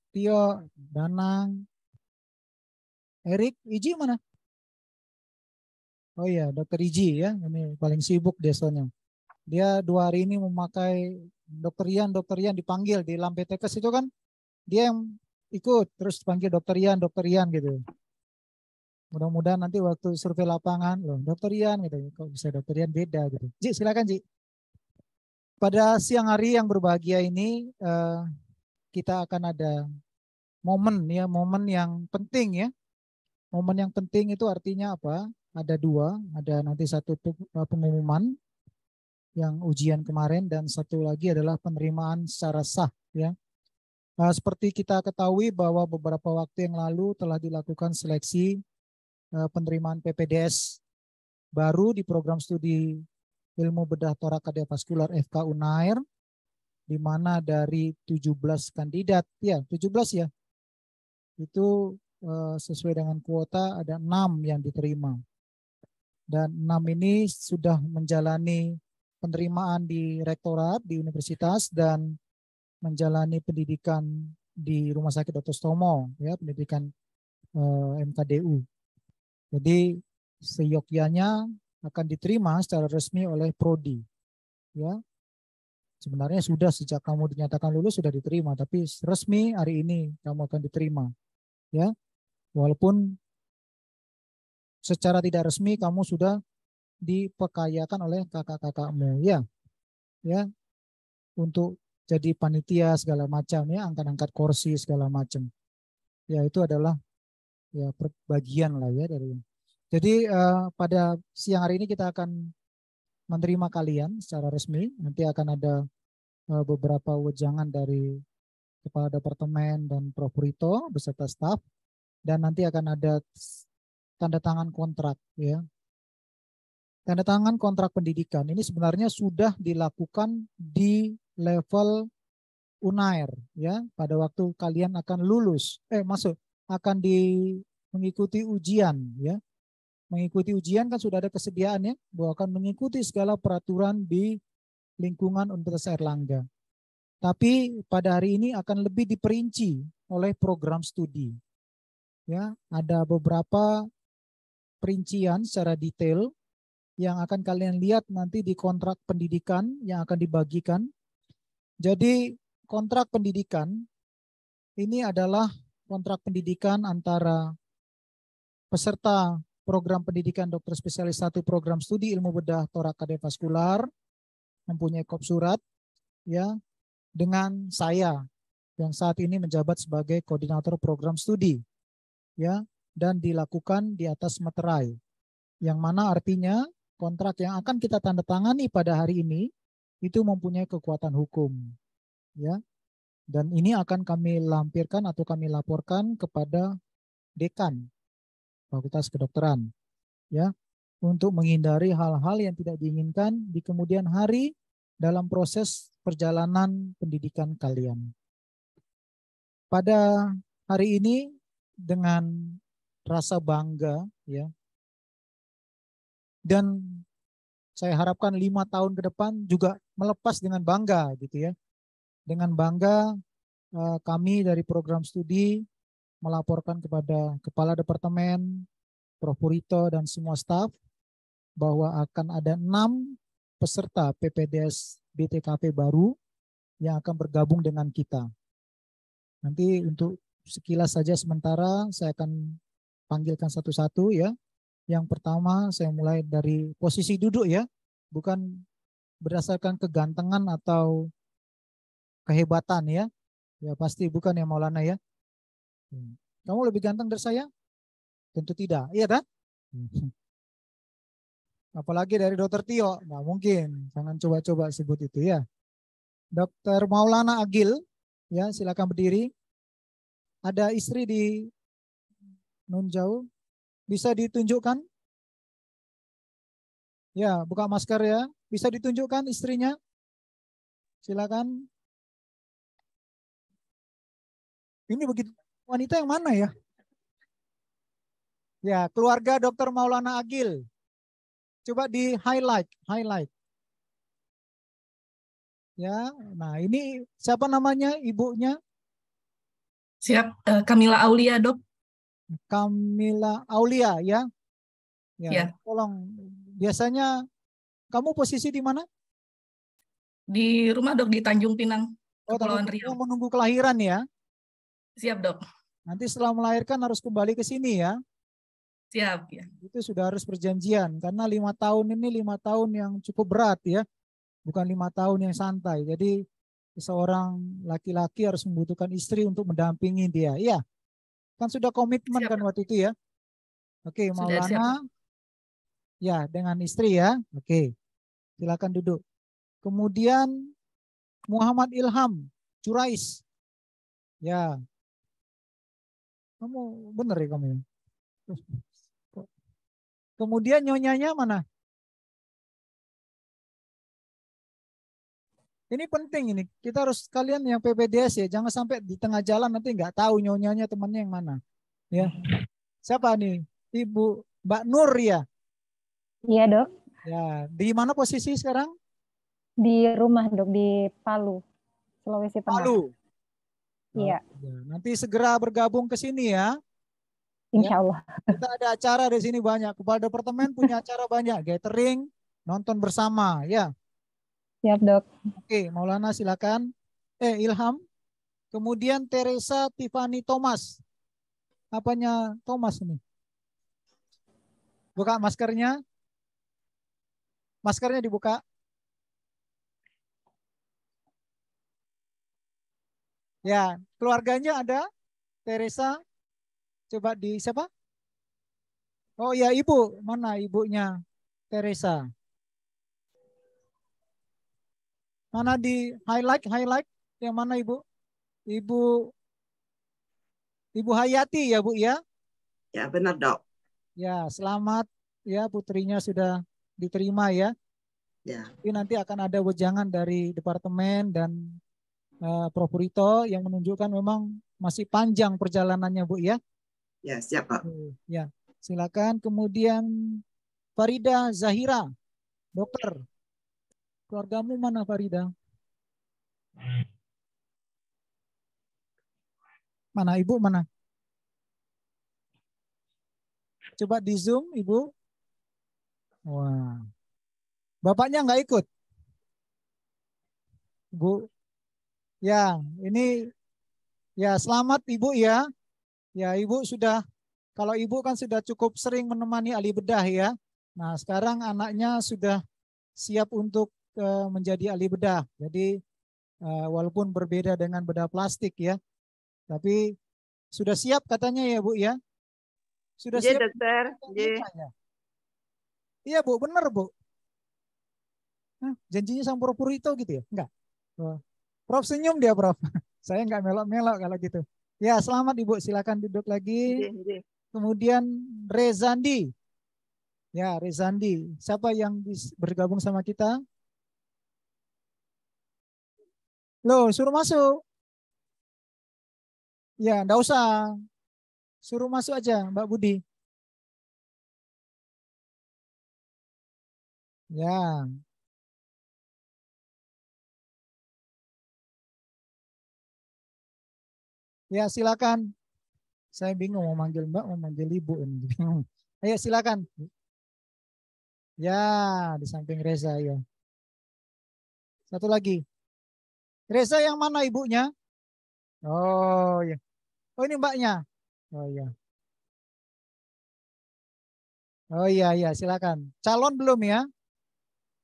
Tio, Danang, Erik, Iji mana? Oh iya, Dokter Iji ya, ini paling sibuk dia soalnya. Dia 2 hari ini memakai Dokter Ian dipanggil di Lampetekes itu kan, dia yang ikut terus dipanggil Dokter Ian gitu. Mudah-mudahan nanti waktu survei lapangan, loh Dokter Ian gitu, kok bisa Dokter Ian beda gitu. Ji, silakan Ji. Pada siang hari yang berbahagia ini, kita akan ada momen ya, momen yang penting ya. Momen yang penting itu artinya apa? Ada 2, ada nanti satu pengumuman yang ujian kemarin dan satu lagi adalah penerimaan secara sah ya. Seperti kita ketahui bahwa beberapa waktu yang lalu telah dilakukan seleksi penerimaan PPDS baru di program studi ilmu bedah torak kardiovaskular FK Unair, di mana dari 17 kandidat, ya 17 ya, itu sesuai dengan kuota ada 6 yang diterima. Dan 6 ini sudah menjalani penerimaan di rektorat, di universitas, dan menjalani pendidikan di Rumah Sakit Dr. Stomo, ya, pendidikan MKDU. Jadi seyogyanya akan diterima secara resmi oleh Prodi. Ya, sebenarnya sudah sejak kamu dinyatakan lulus sudah diterima, tapi resmi hari ini kamu akan diterima. Ya, walaupun secara tidak resmi kamu sudah dipekayakan oleh kakak-kakakmu, ya, ya, untuk jadi panitia segala macam, ya, angkat-angkat kursi segala macam. Ya, itu adalah ya bagian lah ya dari. Jadi pada siang hari ini kita akan menerima kalian secara resmi. Nanti akan ada beberapa wejangan dari Kepala Departemen dan Prof. Rito beserta staf, dan nanti akan ada tanda tangan kontrak ya. Tanda tangan kontrak pendidikan ini sebenarnya sudah dilakukan di level Unair ya, pada waktu kalian akan lulus akan mengikuti ujian ya. Mengikuti ujian kan sudah ada kesediaan ya, bahwa akan mengikuti segala peraturan di lingkungan Universitas Airlangga. Tapi pada hari ini akan lebih diperinci oleh program studi. Ya, ada beberapa perincian secara detail yang akan kalian lihat nanti di kontrak pendidikan yang akan dibagikan. Jadi kontrak pendidikan ini adalah kontrak pendidikan antara peserta program pendidikan dokter spesialis 1 program studi ilmu bedah torak kardiovaskular mempunyai kop surat ya, dengan saya yang saat ini menjabat sebagai koordinator program studi ya, dan dilakukan di atas meterai, yang mana artinya kontrak yang akan kita tanda tangani pada hari ini itu mempunyai kekuatan hukum ya, dan ini akan kami lampirkan atau kami laporkan kepada dekan Fakultas Kedokteran ya, untuk menghindari hal-hal yang tidak diinginkan di kemudian hari dalam proses perjalanan pendidikan kalian. Pada hari ini dengan rasa bangga ya, dan saya harapkan 5 tahun ke depan juga melepas dengan bangga gitu ya. Dengan bangga kami dari program studi melaporkan kepada Kepala Departemen, Prof. Purito dan semua staf bahwa akan ada 6 peserta PPDS BTKP baru yang akan bergabung dengan kita. Nanti untuk sekilas saja sementara saya akan panggilkan satu-satu ya. Yang pertama saya mulai dari posisi duduk ya, bukan berdasarkan kegantengan atau kehebatan ya. Ya pasti bukan ya Maulana ya. Kamu lebih ganteng dari saya? Tentu tidak, iya kan? Apalagi dari Dokter Tio, nggak mungkin. Jangan coba-coba sebut itu ya. Dokter Maulana Agil, ya silakan berdiri. Ada istri di nun jauh, bisa ditunjukkan? Ya, buka masker ya. Bisa ditunjukkan istrinya? Silakan. Ini begitu wanita yang mana ya? Ya, keluarga Dokter Maulana Agil. Coba di highlight. Ya, nah ini siapa namanya ibunya? Siap, Kamila Aulia, Dok. Kamila Aulia ya. Ya, Ya, tolong. Biasanya kamu posisi di mana? di rumah, Dok, di Tanjung Pinang, Oh, Kepulauan Riau. menunggu kelahiran ya. Siap, Dok. Nanti setelah melahirkan harus kembali ke sini ya. Siap, ya. Itu sudah harus perjanjian karena 5 tahun ini 5 tahun yang cukup berat ya, bukan 5 tahun yang santai. Jadi seorang laki-laki harus membutuhkan istri untuk mendampingi dia. Iya, kan sudah komitmen Siap, kan Dok. waktu itu ya. Oke, Sudah siap, Dok. Maulana ya dengan istri ya. Oke, silakan duduk. Kemudian Muhammad Ilham Curais. Ya, kamu bener ya kamu. Kemudian nyonyanya mana? Ini penting ini. Kita harus kalian yang PPDS ya, jangan sampai di tengah jalan nanti nggak tahu nyonyanya temannya yang mana. Ya. Siapa nih? Ibu Mbak Nur ya. Iya, Dok. Ya, di mana posisi sekarang? Di rumah, Dok, di Palu, Sulawesi Tengah. Palu. Iya. Ya, nanti segera bergabung ke sini ya. Insya Allah. Kita ada acara di sini banyak. Kepala departemen punya acara banyak, gathering, nonton bersama ya. Siap, Dok. Oke, Maulana silakan. Ilham. Kemudian Teresa Tiffany Thomas. Apanya Thomas ini? Buka maskernya. Maskernya dibuka. Ya, keluarganya ada. Teresa. Coba di siapa? Oh ya, ibu. Mana ibunya? Teresa. Mana di highlight? Yang mana ibu? Ibu Hayati ya Bu ya? Ya benar Dok. Ya, selamat ya putrinya sudah diterima ya. Ya. Tapi nanti akan ada wejangan dari departemen dan Prof Rito yang menunjukkan memang masih panjang perjalanannya Bu ya. Ya siap Pak. Ya, silakan. Kemudian Farida Zahira, dokter. Keluargamu mana Farida? Mana ibu mana? Coba di zoom ibu. Wah, bapaknya nggak ikut. Bu, ya ini ya selamat ibu ya. Ya ibu sudah, kalau ibu kan sudah cukup sering menemani ahli bedah ya. Nah sekarang anaknya sudah siap untuk menjadi ahli bedah. Jadi walaupun berbeda dengan bedah plastik ya, tapi sudah siap katanya ya Bu ya. Sudah siap. Dokter. Ya. Iya Bu, benar Bu. Janjinya sama Prof Purito gitu ya? Enggak. Prof senyum dia Prof. Saya enggak melok-melok kalau gitu. Ya selamat Ibu, silakan duduk lagi. Kemudian Rezandi. Ya Rezandi. Siapa yang bergabung sama kita? Loh, suruh masuk. Ya, enggak usah. Suruh masuk aja, Mbak Budi. Ya. Ya, silakan. Saya bingung mau manggil Mbak, mau manggil Ibu. Ayo, silakan. Ya, di samping Reza ya. Satu lagi. Reza yang mana ibunya? Oh, ya. Oh, ini mbaknya. Oh, ya. Oh, iya, iya, silakan. Calon belum ya?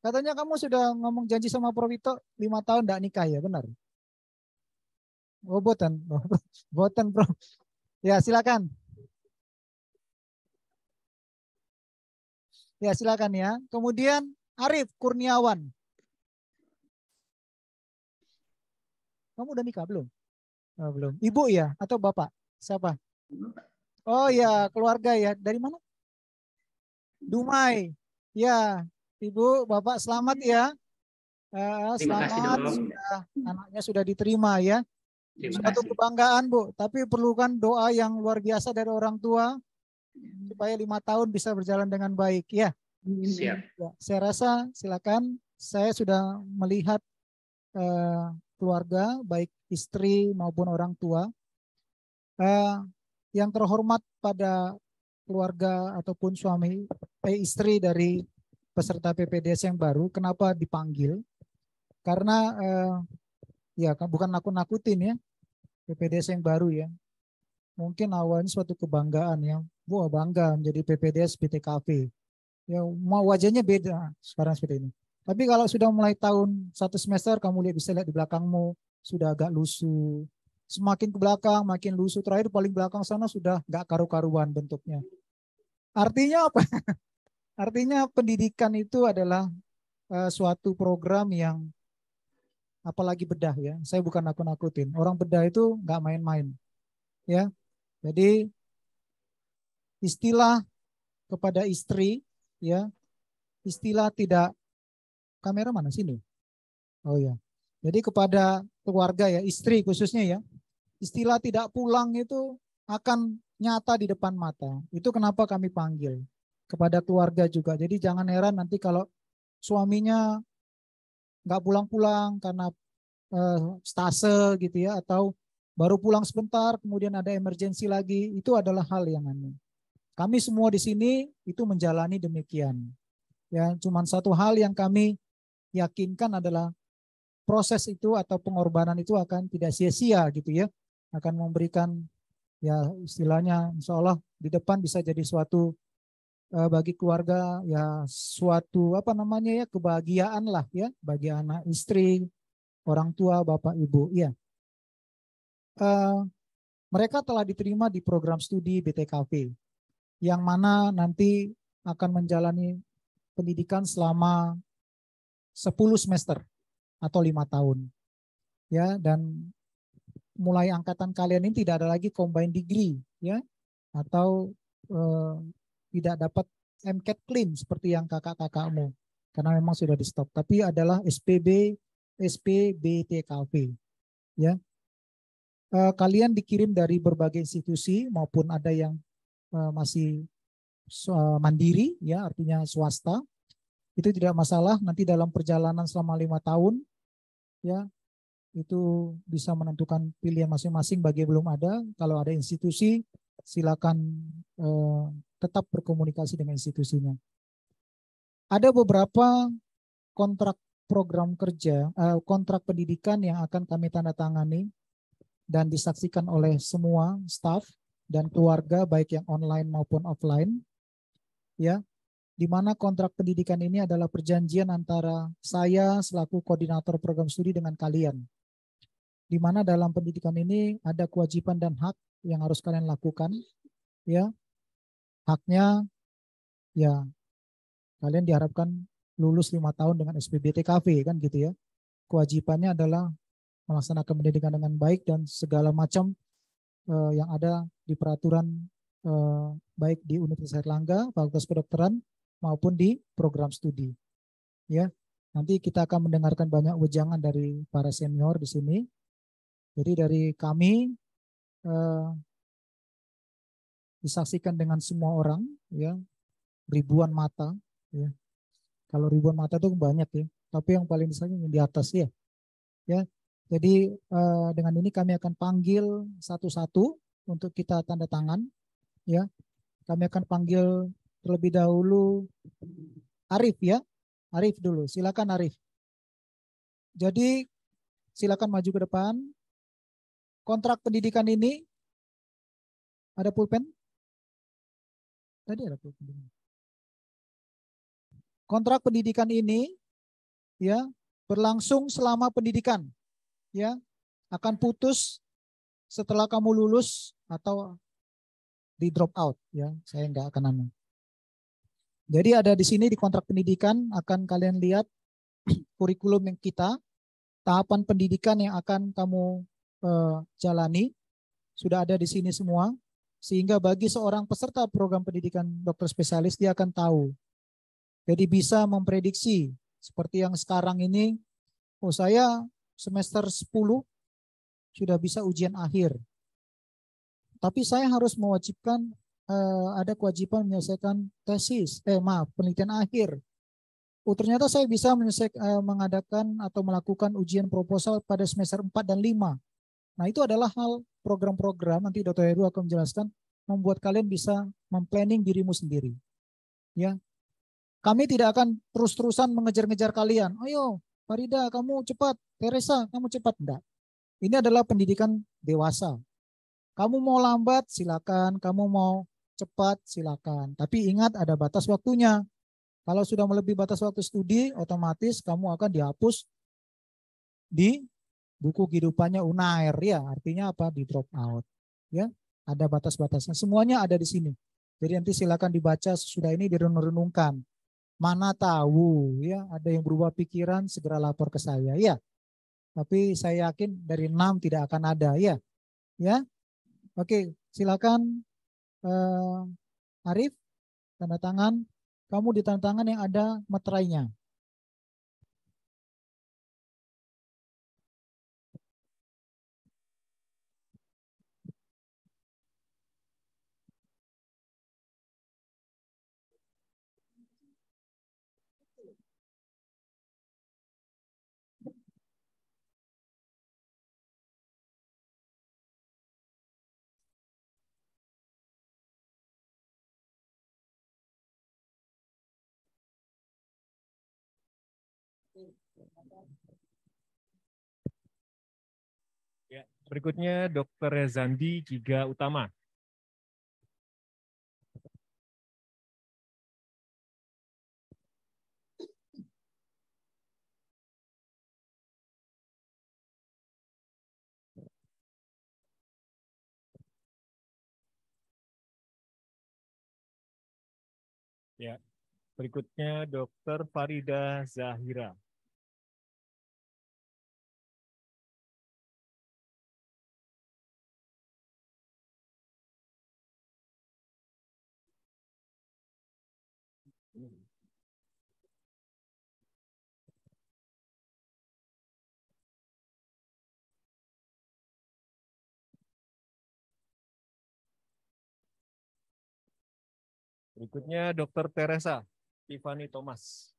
Katanya kamu sudah ngomong janji sama Prof Vito 5 tahun enggak nikah ya, benar? Oh, boten. Boten, Prof. Ya, silakan. Ya, silakan ya. Kemudian Arif Kurniawan. Kamu udah nikah belum? Oh, belum. Ibu ya atau bapak? Siapa? Oh ya, keluarga ya. Dari mana? Dumai. Ya, Ibu, Bapak selamat ya. Selamat sudah anaknya sudah diterima ya. Suatu kebanggaan Bu, tapi perlukan doa yang luar biasa dari orang tua supaya 5 tahun bisa berjalan dengan baik ya. Siap. Ya, saya rasa silakan. Saya sudah melihat keluarga baik istri maupun orang tua. Eh, yang terhormat pada keluarga ataupun suami istri dari peserta PPDS yang baru, kenapa dipanggil? Karena ya bukan nakut-nakutin ya, PPDS yang baru ya. Mungkin awalnya suatu kebanggaan ya, wah bangga menjadi PPDS BTKV. Ya mau wajahnya beda sekarang seperti ini. Tapi kalau sudah mulai tahun 1 semester, kamu lihat, bisa lihat di belakangmu sudah agak lusuh. Semakin ke belakang makin lusuh. Terakhir paling belakang sana sudah nggak karu-karuan bentuknya. Artinya apa? Artinya pendidikan itu adalah suatu program yang apalagi bedah ya. Saya bukan nakut-nakutin. Orang bedah itu nggak main-main. Ya. Jadi istilah kepada istri ya, istilah tidak, kamera mana sini? Oh ya. Jadi kepada keluarga ya, istri khususnya ya, istilah tidak pulang itu akan nyata di depan mata. Itu kenapa kami panggil kepada keluarga juga. Jadi jangan heran nanti kalau suaminya nggak pulang-pulang karena stase gitu ya, atau baru pulang sebentar kemudian ada emergensi lagi. Itu adalah hal yang aneh. Kami semua di sini itu menjalani demikian. Ya, cuman satu hal yang kami yakinkan adalah proses itu atau pengorbanan itu akan tidak sia-sia gitu ya. Akan memberikan ya istilahnya insya Allah di depan bisa jadi suatu bagi keluarga ya suatu apa namanya ya kebahagiaan lah ya bagi anak istri, orang tua, bapak, ibu. Ya, mereka telah diterima di program studi BTKV yang mana nanti akan menjalani pendidikan selama 10 semester atau 5 tahun. Ya, dan mulai angkatan kalian ini tidak ada lagi combined degree ya atau tidak dapat MCAT clean seperti yang kakak-kakakmu karena memang sudah di stop, tapi adalah SPBTKV ya. Kalian dikirim dari berbagai institusi maupun ada yang masih mandiri ya artinya swasta. Itu tidak masalah, nanti dalam perjalanan selama 5 tahun ya itu bisa menentukan pilihan masing-masing. Bagi yang belum ada, kalau ada institusi silakan tetap berkomunikasi dengan institusinya. Ada beberapa kontrak program kerja, kontrak pendidikan yang akan kami tanda tangani dan disaksikan oleh semua staf dan keluarga baik yang online maupun offline ya, di mana kontrak pendidikan ini adalah perjanjian antara saya selaku koordinator program studi dengan kalian. Di mana dalam pendidikan ini ada kewajiban dan hak yang harus kalian lakukan. Ya, haknya ya kalian diharapkan lulus 5 tahun dengan SPBTKV kan gitu ya. Kewajibannya adalah melaksanakan pendidikan dengan baik dan segala macam yang ada di peraturan baik di Universitas Airlangga, Fakultas Kedokteran maupun di program studi. Ya, nanti kita akan mendengarkan banyak wejangan dari para senior di sini. Jadi dari kami disaksikan dengan semua orang, ya, ribuan mata. Ya. Kalau ribuan mata itu banyak ya, tapi yang paling disaksikan di atas ya. Ya, jadi dengan ini kami akan panggil satu-satu untuk kita tanda tangan. Ya, kami akan panggil terlebih dahulu Arif ya. Arif dulu, silakan Arif. Jadi silakan maju ke depan. Kontrak pendidikan ini ada pulpen? Tadi ada pulpen. Kontrak pendidikan ini ya berlangsung selama pendidikan. Ya, akan putus setelah kamu lulus atau di drop out ya. Saya nggak akan anu. Jadi ada di sini di kontrak pendidikan akan kalian lihat kurikulum yang kita, tahapan pendidikan yang akan kamu jalani sudah ada di sini semua, sehingga bagi seorang peserta program pendidikan dokter spesialis dia akan tahu. Jadi bisa memprediksi seperti yang sekarang ini, oh saya semester 10 sudah bisa ujian akhir. Tapi saya harus mewajibkan ada kewajiban menyelesaikan tesis, penelitian akhir. Oh ternyata saya bisa mengadakan atau melakukan ujian proposal pada semester 4 dan 5. Nah itu adalah hal program-program, nanti Dr. Heru akan menjelaskan, membuat kalian bisa memplanning dirimu sendiri. Ya, kami tidak akan terus-terusan mengejar-ngejar kalian. Ayo, Farida, kamu cepat. Teresa, kamu cepat. Enggak. Ini adalah pendidikan dewasa. Kamu mau lambat, silakan. Kamu mau cepat, silakan. Tapi ingat ada batas waktunya. Kalau sudah melebihi batas waktu studi, otomatis kamu akan dihapus di buku kehidupannya UNAIR. Ya, artinya apa? Di drop out. Ya, ada batas-batasnya. Semuanya ada di sini. Jadi nanti silakan dibaca sesudah ini, direnung-renungkan. Mana tahu ya ada yang berubah pikiran, segera lapor ke saya ya. Tapi saya yakin dari 6 tidak akan ada ya. Ya. Oke, silakan Arif, tanda tangan. Kamu di tanda tangan yang ada meterainya. Ya, berikutnya Dr. Zandi Giga Utama. Ya, berikutnya Dr. Farida Zahira. Berikutnya Dr. Teresa Tiffany Thomas.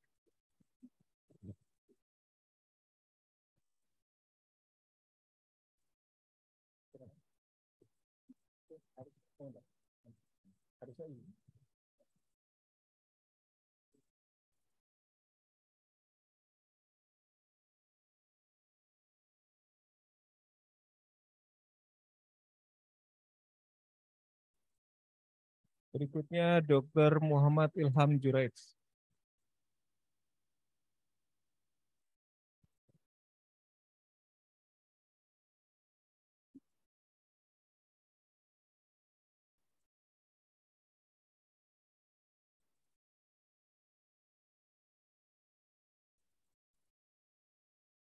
Berikutnya Dr. Muhammad Ilham Juraij.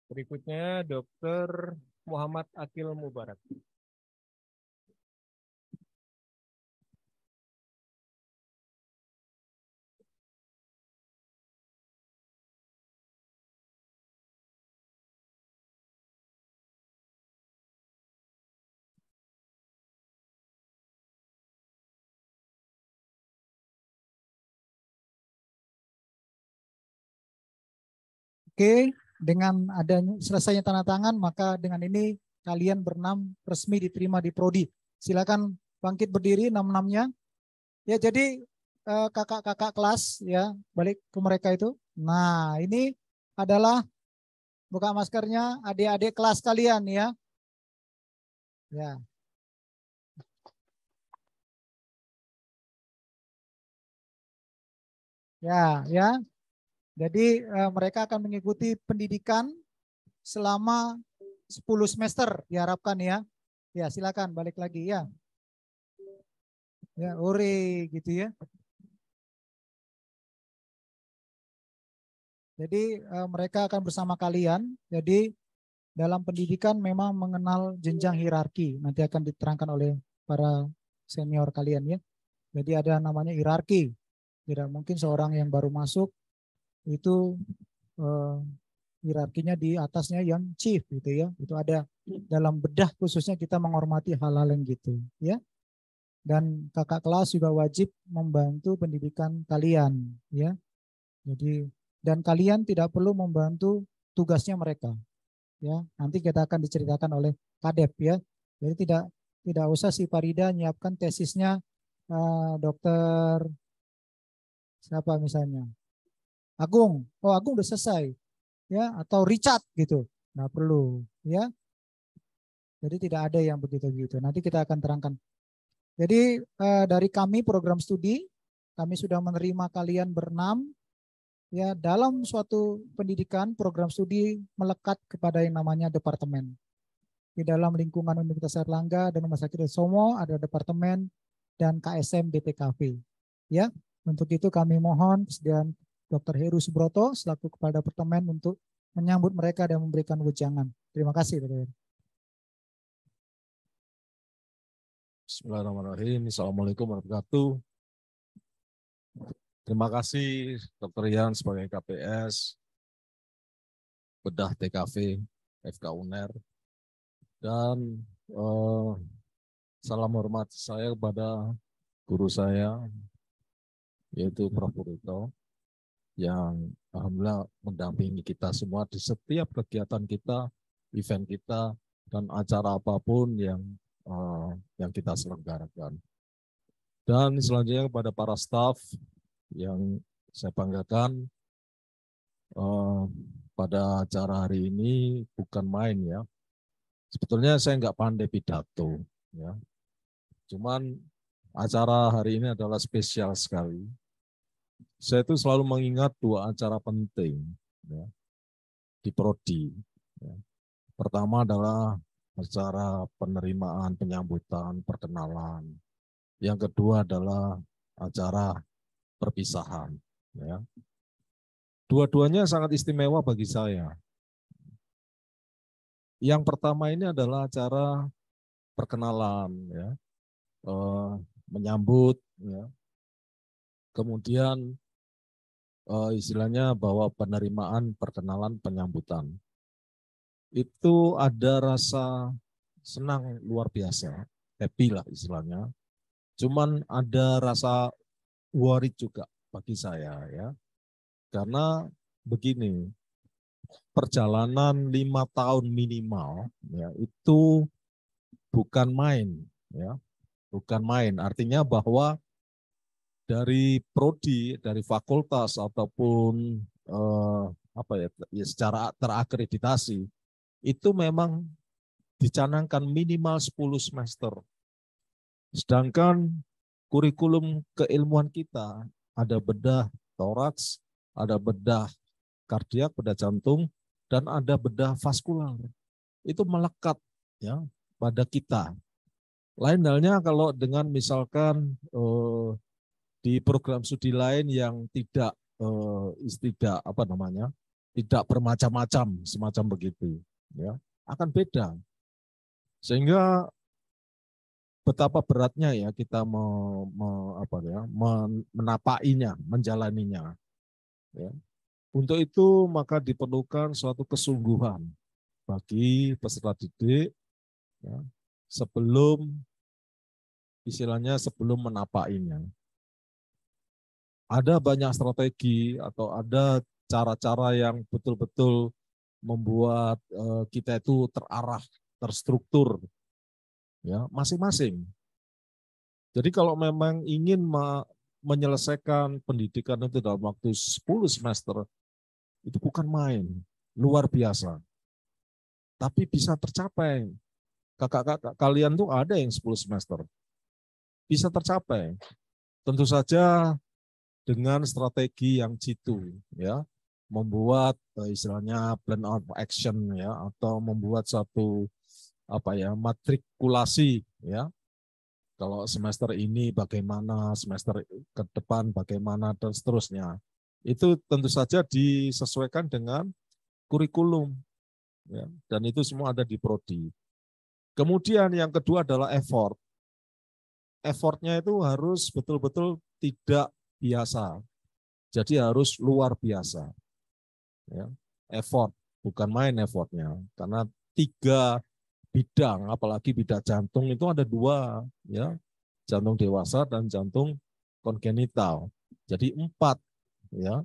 Berikutnya Dr. Muhammad Akil Mubarak. Oke, dengan adanya selesainya tanda tangan, maka dengan ini kalian bernam resmi diterima di Prodi. Silakan bangkit berdiri enam-enamnya. Ya, jadi kakak-kakak kelas ya, balik ke mereka itu. Nah, ini adalah buka maskernya adik-adik kelas kalian ya. Ya. Ya, ya. Jadi mereka akan mengikuti pendidikan selama 10 semester diharapkan ya. Ya, silakan balik lagi ya. Ya, ore gitu ya. Jadi mereka akan bersama kalian. Jadi dalam pendidikan memang mengenal jenjang hierarki. Nanti akan diterangkan oleh para senior kalian ya. Jadi ada namanya hierarki. Tidak mungkin seorang yang baru masuk itu hierarkinya di atasnya yang chief gitu ya. Itu ada dalam bedah khususnya kita menghormati hal-hal yang gitu ya. Dan kakak kelas juga wajib membantu pendidikan kalian ya. Jadi dan kalian tidak perlu membantu tugasnya mereka ya. Nanti kita akan diceritakan oleh Kadep ya. Jadi Tidak usah si Farida nyiapkan tesisnya dokter siapa misalnya. Agung. Oh, Agung udah selesai. Ya, atau Richard gitu. Nggak perlu, ya. Jadi tidak ada yang begitu-gitu. Nanti kita akan terangkan. Jadi dari kami program studi, kami sudah menerima kalian berenam. Ya, dalam suatu pendidikan program studi melekat kepada yang namanya departemen. Di dalam lingkungan Universitas Airlangga dan Rumah Sakit Somo ada departemen dan KSM BPKV. Ya, untuk itu kami mohon kesediaan Dr. Heru Subroto selaku Kepala Departemen untuk menyambut mereka dan memberikan wejangan. Terima kasih, Dr. Heru. Bismillahirrahmanirrahim. Assalamualaikum warahmatullahi wabarakatuh. Terima kasih Dr. Yan sebagai KPS, bedah TKV, FK UNER, dan salam hormat saya kepada guru saya, yaitu Prof. Purito, yang alhamdulillah mendampingi kita semua di setiap kegiatan kita, event kita, dan acara apapun yang kita selenggarakan. Dan selanjutnya kepada para staf yang saya banggakan pada acara hari ini bukan main ya. Sebetulnya saya nggak pandai pidato ya. Cuman acara hari ini adalah spesial sekali. Saya itu selalu mengingat dua acara penting ya, di Prodi. Ya. Pertama adalah acara penerimaan, penyambutan, perkenalan. Yang kedua adalah acara perpisahan. Ya. Dua-duanya sangat istimewa bagi saya. Yang pertama ini adalah acara perkenalan, ya, menyambut, ya. Kemudian istilahnya bahwa penerimaan, perkenalan, penyambutan. Itu ada rasa senang luar biasa, happy lah istilahnya. Cuman ada rasa worry juga bagi saya ya. Karena begini, perjalanan 5 tahun minimal ya itu bukan main ya. Bukan main, artinya bahwa dari prodi, dari fakultas ataupun secara terakreditasi itu memang dicanangkan minimal 10 semester. Sedangkan kurikulum keilmuan kita ada bedah toraks, ada bedah kardiak, bedah jantung, dan ada bedah vaskular. Itu melekat ya pada kita. Lain halnya kalau dengan misalkan di program studi lain yang tidak tidak bermacam-macam semacam begitu, ya akan beda. Sehingga betapa beratnya ya kita menapainya, menjalaninya. Ya. Untuk itu maka diperlukan suatu kesungguhan bagi peserta didik ya, sebelum menapainya. Ada banyak strategi atau ada cara-cara yang betul-betul membuat kita itu terarah, terstruktur ya masing-masing. Jadi kalau memang ingin menyelesaikan pendidikan itu dalam waktu 10 semester, itu bukan main, luar biasa. Tapi bisa tercapai. Kakak-kakak kalian tuh ada yang 10 semester. Bisa tercapai. Tentu saja dengan strategi yang jitu, ya, membuat istilahnya plan of action ya, atau membuat satu matrikulasi ya. Kalau semester ini bagaimana, semester ke depan bagaimana, dan seterusnya. Itu tentu saja disesuaikan dengan kurikulum. Ya, dan itu semua ada di prodi. Kemudian yang kedua adalah effort. Effortnya itu harus betul-betul tidak biasa. Jadi harus luar biasa. Ya, effort, bukan main effortnya. Karena 3 bidang, apalagi bidang jantung itu ada 2, ya, jantung dewasa dan jantung kongenital. Jadi 4, ya,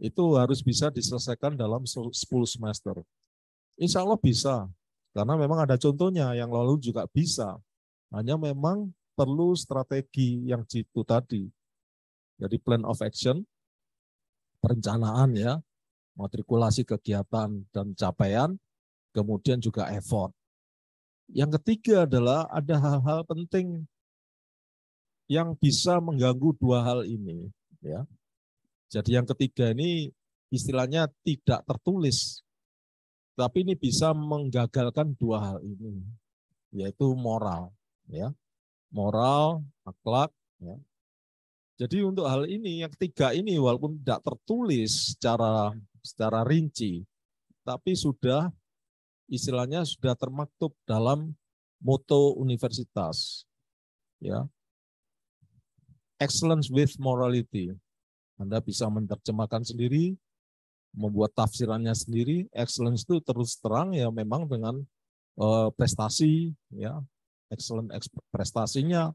itu harus bisa diselesaikan dalam 10 semester. Insya Allah bisa, karena memang ada contohnya yang lalu juga bisa. Hanya memang perlu strategi yang itu tadi. Jadi plan of action, perencanaan ya, matrikulasi kegiatan dan capaian, kemudian juga effort. Yang ketiga adalah ada hal-hal penting yang bisa mengganggu dua hal ini. Ya. Jadi yang ketiga ini istilahnya tidak tertulis, tapi ini bisa menggagalkan dua hal ini, yaitu moral, ya, moral, akhlak. Ya. Jadi untuk hal ini yang ketiga ini walaupun tidak tertulis secara rinci, tapi sudah istilahnya sudah termaktub dalam moto universitas, ya, excellence with morality. Anda bisa menerjemahkan sendiri, membuat tafsirannya sendiri. Excellence itu terus terang ya memang dengan prestasi, ya, excellent prestasinya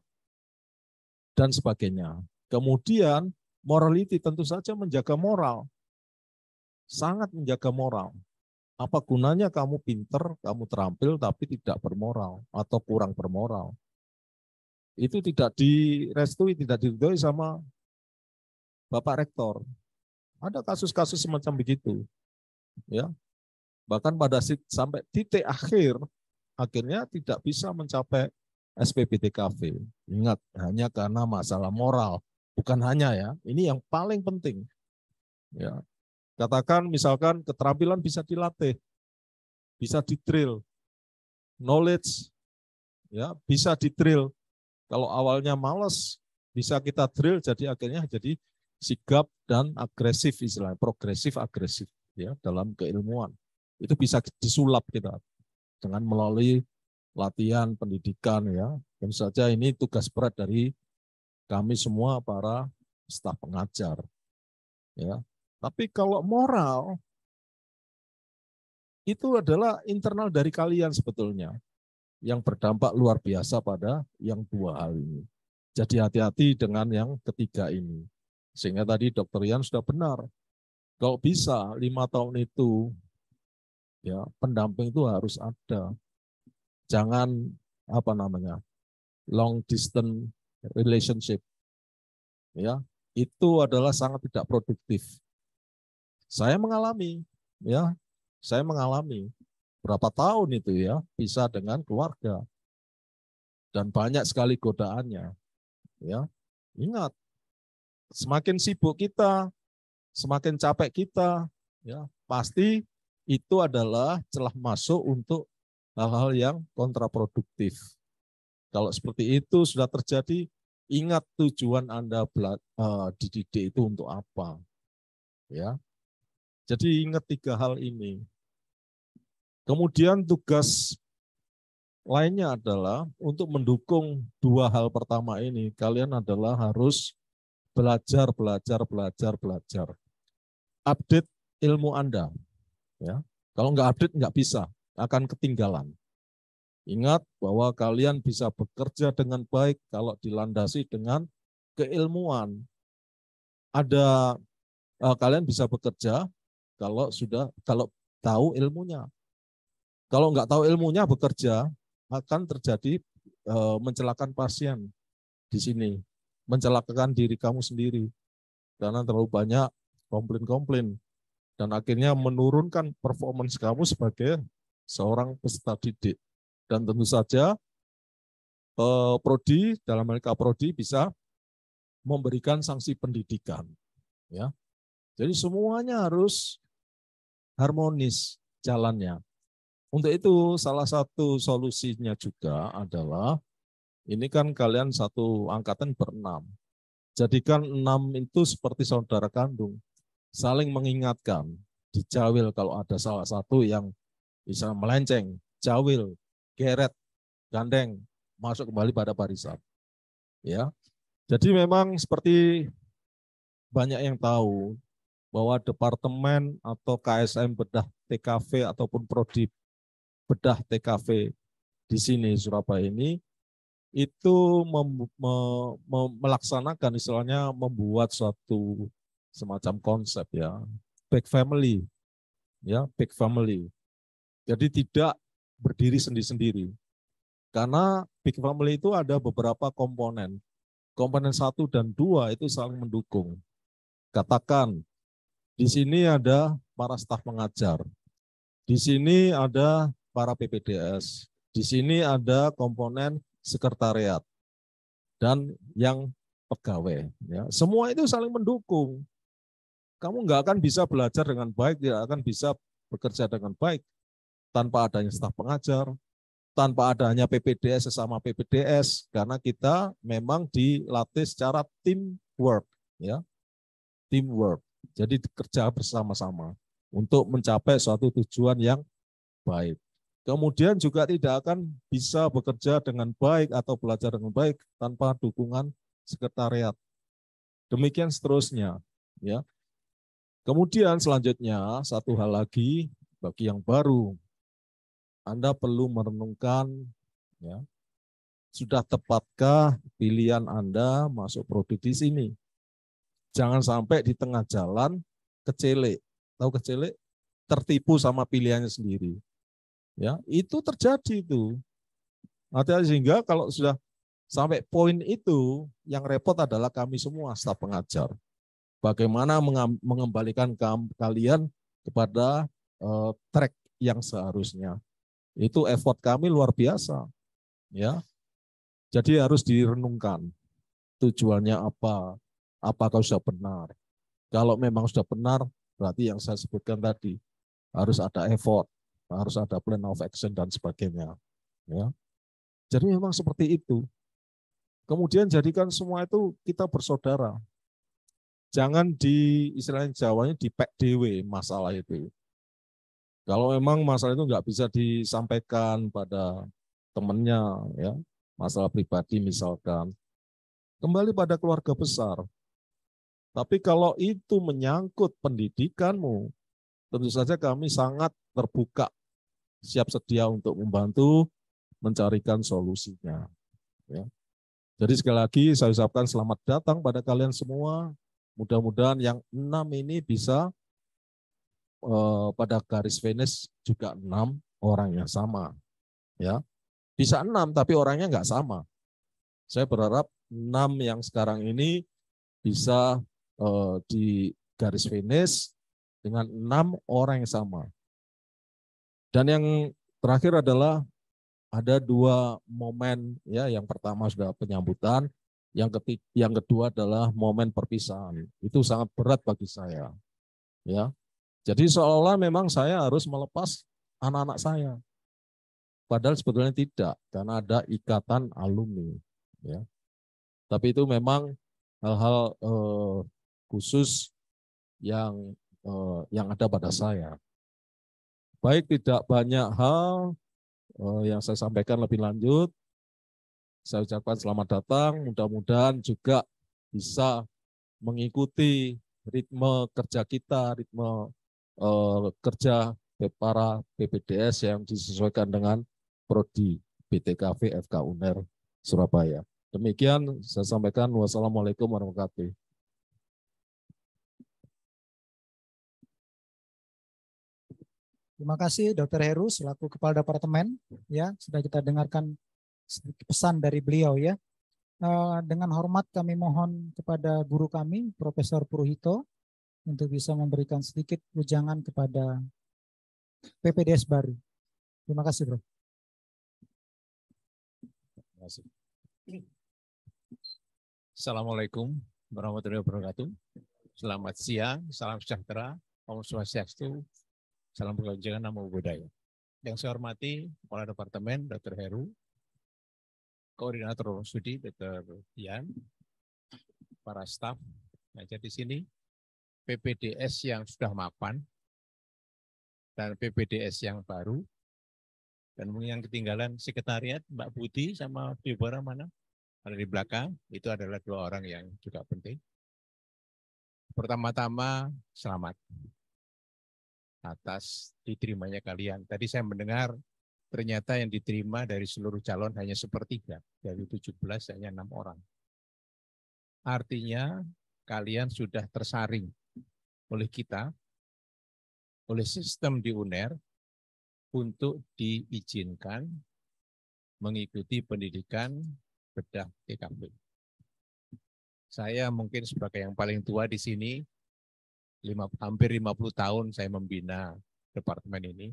dan sebagainya. Kemudian morality tentu saja menjaga moral, sangat menjaga moral. Apa gunanya kamu pinter, kamu terampil tapi tidak bermoral atau kurang bermoral? Itu tidak direstui, tidak diridhoi sama Bapak Rektor. Ada kasus-kasus semacam begitu, ya. Bahkan pada sampai titik akhirnya tidak bisa mencapai SPBTKV. Ingat, hanya karena masalah moral. Bukan hanya ya, ini yang paling penting. Ya, katakan misalkan keterampilan bisa dilatih, bisa di-drill, knowledge ya bisa di-drill. Kalau awalnya malas, bisa kita drill jadi akhirnya jadi sigap dan agresif istilahnya, progresif agresif ya dalam keilmuan. Itu bisa disulap kita dengan melalui latihan pendidikan ya. Tentu saja ini tugas berat dari kami semua para staf pengajar. Ya. Tapi kalau moral, itu adalah internal dari kalian sebetulnya, yang berdampak luar biasa pada yang dua hal ini. Jadi hati-hati dengan yang ketiga ini. Sehingga tadi Dr. Ian sudah benar. Kalau bisa 5 tahun itu, ya pendamping itu harus ada. Jangan long distance relationship, ya itu adalah sangat tidak produktif. Saya mengalami berapa tahun itu ya pisah dengan keluarga dan banyak sekali godaannya. Ya, ingat, semakin sibuk kita, semakin capek kita, ya pasti itu adalah celah masuk untuk hal-hal yang kontraproduktif. Kalau seperti itu sudah terjadi, ingat tujuan Anda dididik itu untuk apa. Ya. Jadi ingat 3 hal ini. Kemudian tugas lainnya adalah untuk mendukung 2 hal pertama ini. Kalian adalah harus belajar. Update ilmu Anda. Ya. Kalau nggak update nggak bisa, akan ketinggalan. Ingat bahwa kalian bisa bekerja dengan baik kalau dilandasi dengan keilmuan. Kalian bisa bekerja kalau tahu ilmunya. Kalau nggak tahu ilmunya bekerja akan terjadi mencelakakan pasien di sini, mencelakakan diri kamu sendiri karena terlalu banyak komplain dan akhirnya menurunkan performance kamu sebagai seorang peserta didik. Dan tentu saja prodi, dalam hal Prodi bisa memberikan sanksi pendidikan. Ya. Jadi semuanya harus harmonis jalannya. Untuk itu salah satu solusinya juga adalah, ini kan kalian satu angkatan ber-6. Jadikan 6 itu seperti saudara kandung. Saling mengingatkan, dijawil kalau ada salah satu yang bisa melenceng, jawil, geret, gandeng, masuk kembali pada barisan. Ya, jadi memang seperti banyak yang tahu bahwa departemen atau KSM bedah TKV ataupun prodi bedah TKV di sini Surabaya ini itu melaksanakan istilahnya membuat suatu semacam konsep ya, big family, ya big family. Jadi tidak berdiri sendiri-sendiri. Karena big family itu ada beberapa komponen. Komponen 1 dan 2 itu saling mendukung. Katakan, di sini ada para staf pengajar. Di sini ada para PPDS. Di sini ada komponen sekretariat. Dan yang pegawai. Ya. Semua itu saling mendukung. Kamu nggak akan bisa belajar dengan baik, tidak akan bisa bekerja dengan baik tanpa adanya staf pengajar, tanpa adanya PPDS sesama PPDS, karena kita memang dilatih secara teamwork, ya, teamwork. Jadi kerja bersama-sama untuk mencapai suatu tujuan yang baik. Kemudian juga tidak akan bisa bekerja dengan baik atau belajar dengan baik tanpa dukungan sekretariat. Demikian seterusnya, ya. Kemudian selanjutnya satu hal lagi bagi yang baru, Anda perlu merenungkan, ya, sudah tepatkah pilihan Anda masuk prodi di sini? Jangan sampai di tengah jalan kecelek, tahu kecelek, tertipu sama pilihannya sendiri. Ya, itu terjadi itu. Ada sehingga kalau sudah sampai poin itu, yang repot adalah kami semua staf pengajar. Bagaimana mengembalikan kalian kepada track yang seharusnya. Itu effort kami luar biasa. Ya. Jadi harus direnungkan tujuannya apa, apakah sudah benar. Kalau memang sudah benar, berarti yang saya sebutkan tadi harus ada effort, harus ada plan of action dan sebagainya. Ya. Jadi memang seperti itu. Kemudian jadikan semua itu kita bersaudara. Jangan di istilahnya Jawanya dipek dewe masalah itu. Kalau memang masalah itu nggak bisa disampaikan pada temannya, ya, masalah pribadi misalkan, kembali pada keluarga besar. Tapi kalau itu menyangkut pendidikanmu, tentu saja kami sangat terbuka, siap sedia untuk membantu mencarikan solusinya. Ya. Jadi sekali lagi saya ucapkan selamat datang pada kalian semua. Mudah-mudahan yang 6 ini bisa pada garis finish juga 6 orang yang sama. Ya. Bisa 6 tapi orangnya nggak sama. Saya berharap 6 yang sekarang ini bisa di garis finish dengan 6 orang yang sama. Dan yang terakhir adalah ada 2 momen, ya. Yang pertama sudah penyambutan, yang kedua adalah momen perpisahan. Itu sangat berat bagi saya. Ya. Jadi seolah-olah memang saya harus melepas anak-anak saya. Padahal sebetulnya tidak, karena ada ikatan alumni. Ya. Tapi itu memang hal-hal khusus yang ada pada saya. Baik, tidak banyak hal yang saya sampaikan lebih lanjut. Saya ucapkan selamat datang, mudah-mudahan juga bisa mengikuti ritme kerja kita, ritme kerja para PPDS yang disesuaikan dengan Prodi BTKV FK UNER Surabaya. Demikian saya sampaikan. Wassalamualaikum warahmatullahi wabarakatuh. Terima kasih Dr. Heru selaku Kepala Departemen, ya, sudah kita dengarkan sedikit pesan dari beliau, ya. Dengan hormat kami mohon kepada guru kami Profesor Puruhito untuk bisa memberikan sedikit ujangan kepada PPDS baru. Terima kasih, Bro. Terima kasih. Assalamualaikum warahmatullahi wabarakatuh. Selamat siang, salam sejahtera, Om Swastiastu, salam kebajikan, namo buddhaya. Yang saya hormati Kepala Departemen Dr. Heru, Koordinator Studi Dr. Dian, para staf ngajar di sini, PPDS yang sudah mapan, dan PPDS yang baru, dan yang ketinggalan sekretariat Mbak Putih sama Bibora mana? Ada di belakang, itu adalah 2 orang yang juga penting. Pertama-tama, selamat atas diterimanya kalian. Tadi saya mendengar ternyata yang diterima dari seluruh calon hanya 1/3, dari 17 hanya 6 orang. Artinya kalian sudah tersaring oleh kita, oleh sistem di UNER untuk diizinkan mengikuti pendidikan bedah TKP. Saya mungkin sebagai yang paling tua di sini, hampir 50 tahun saya membina departemen ini.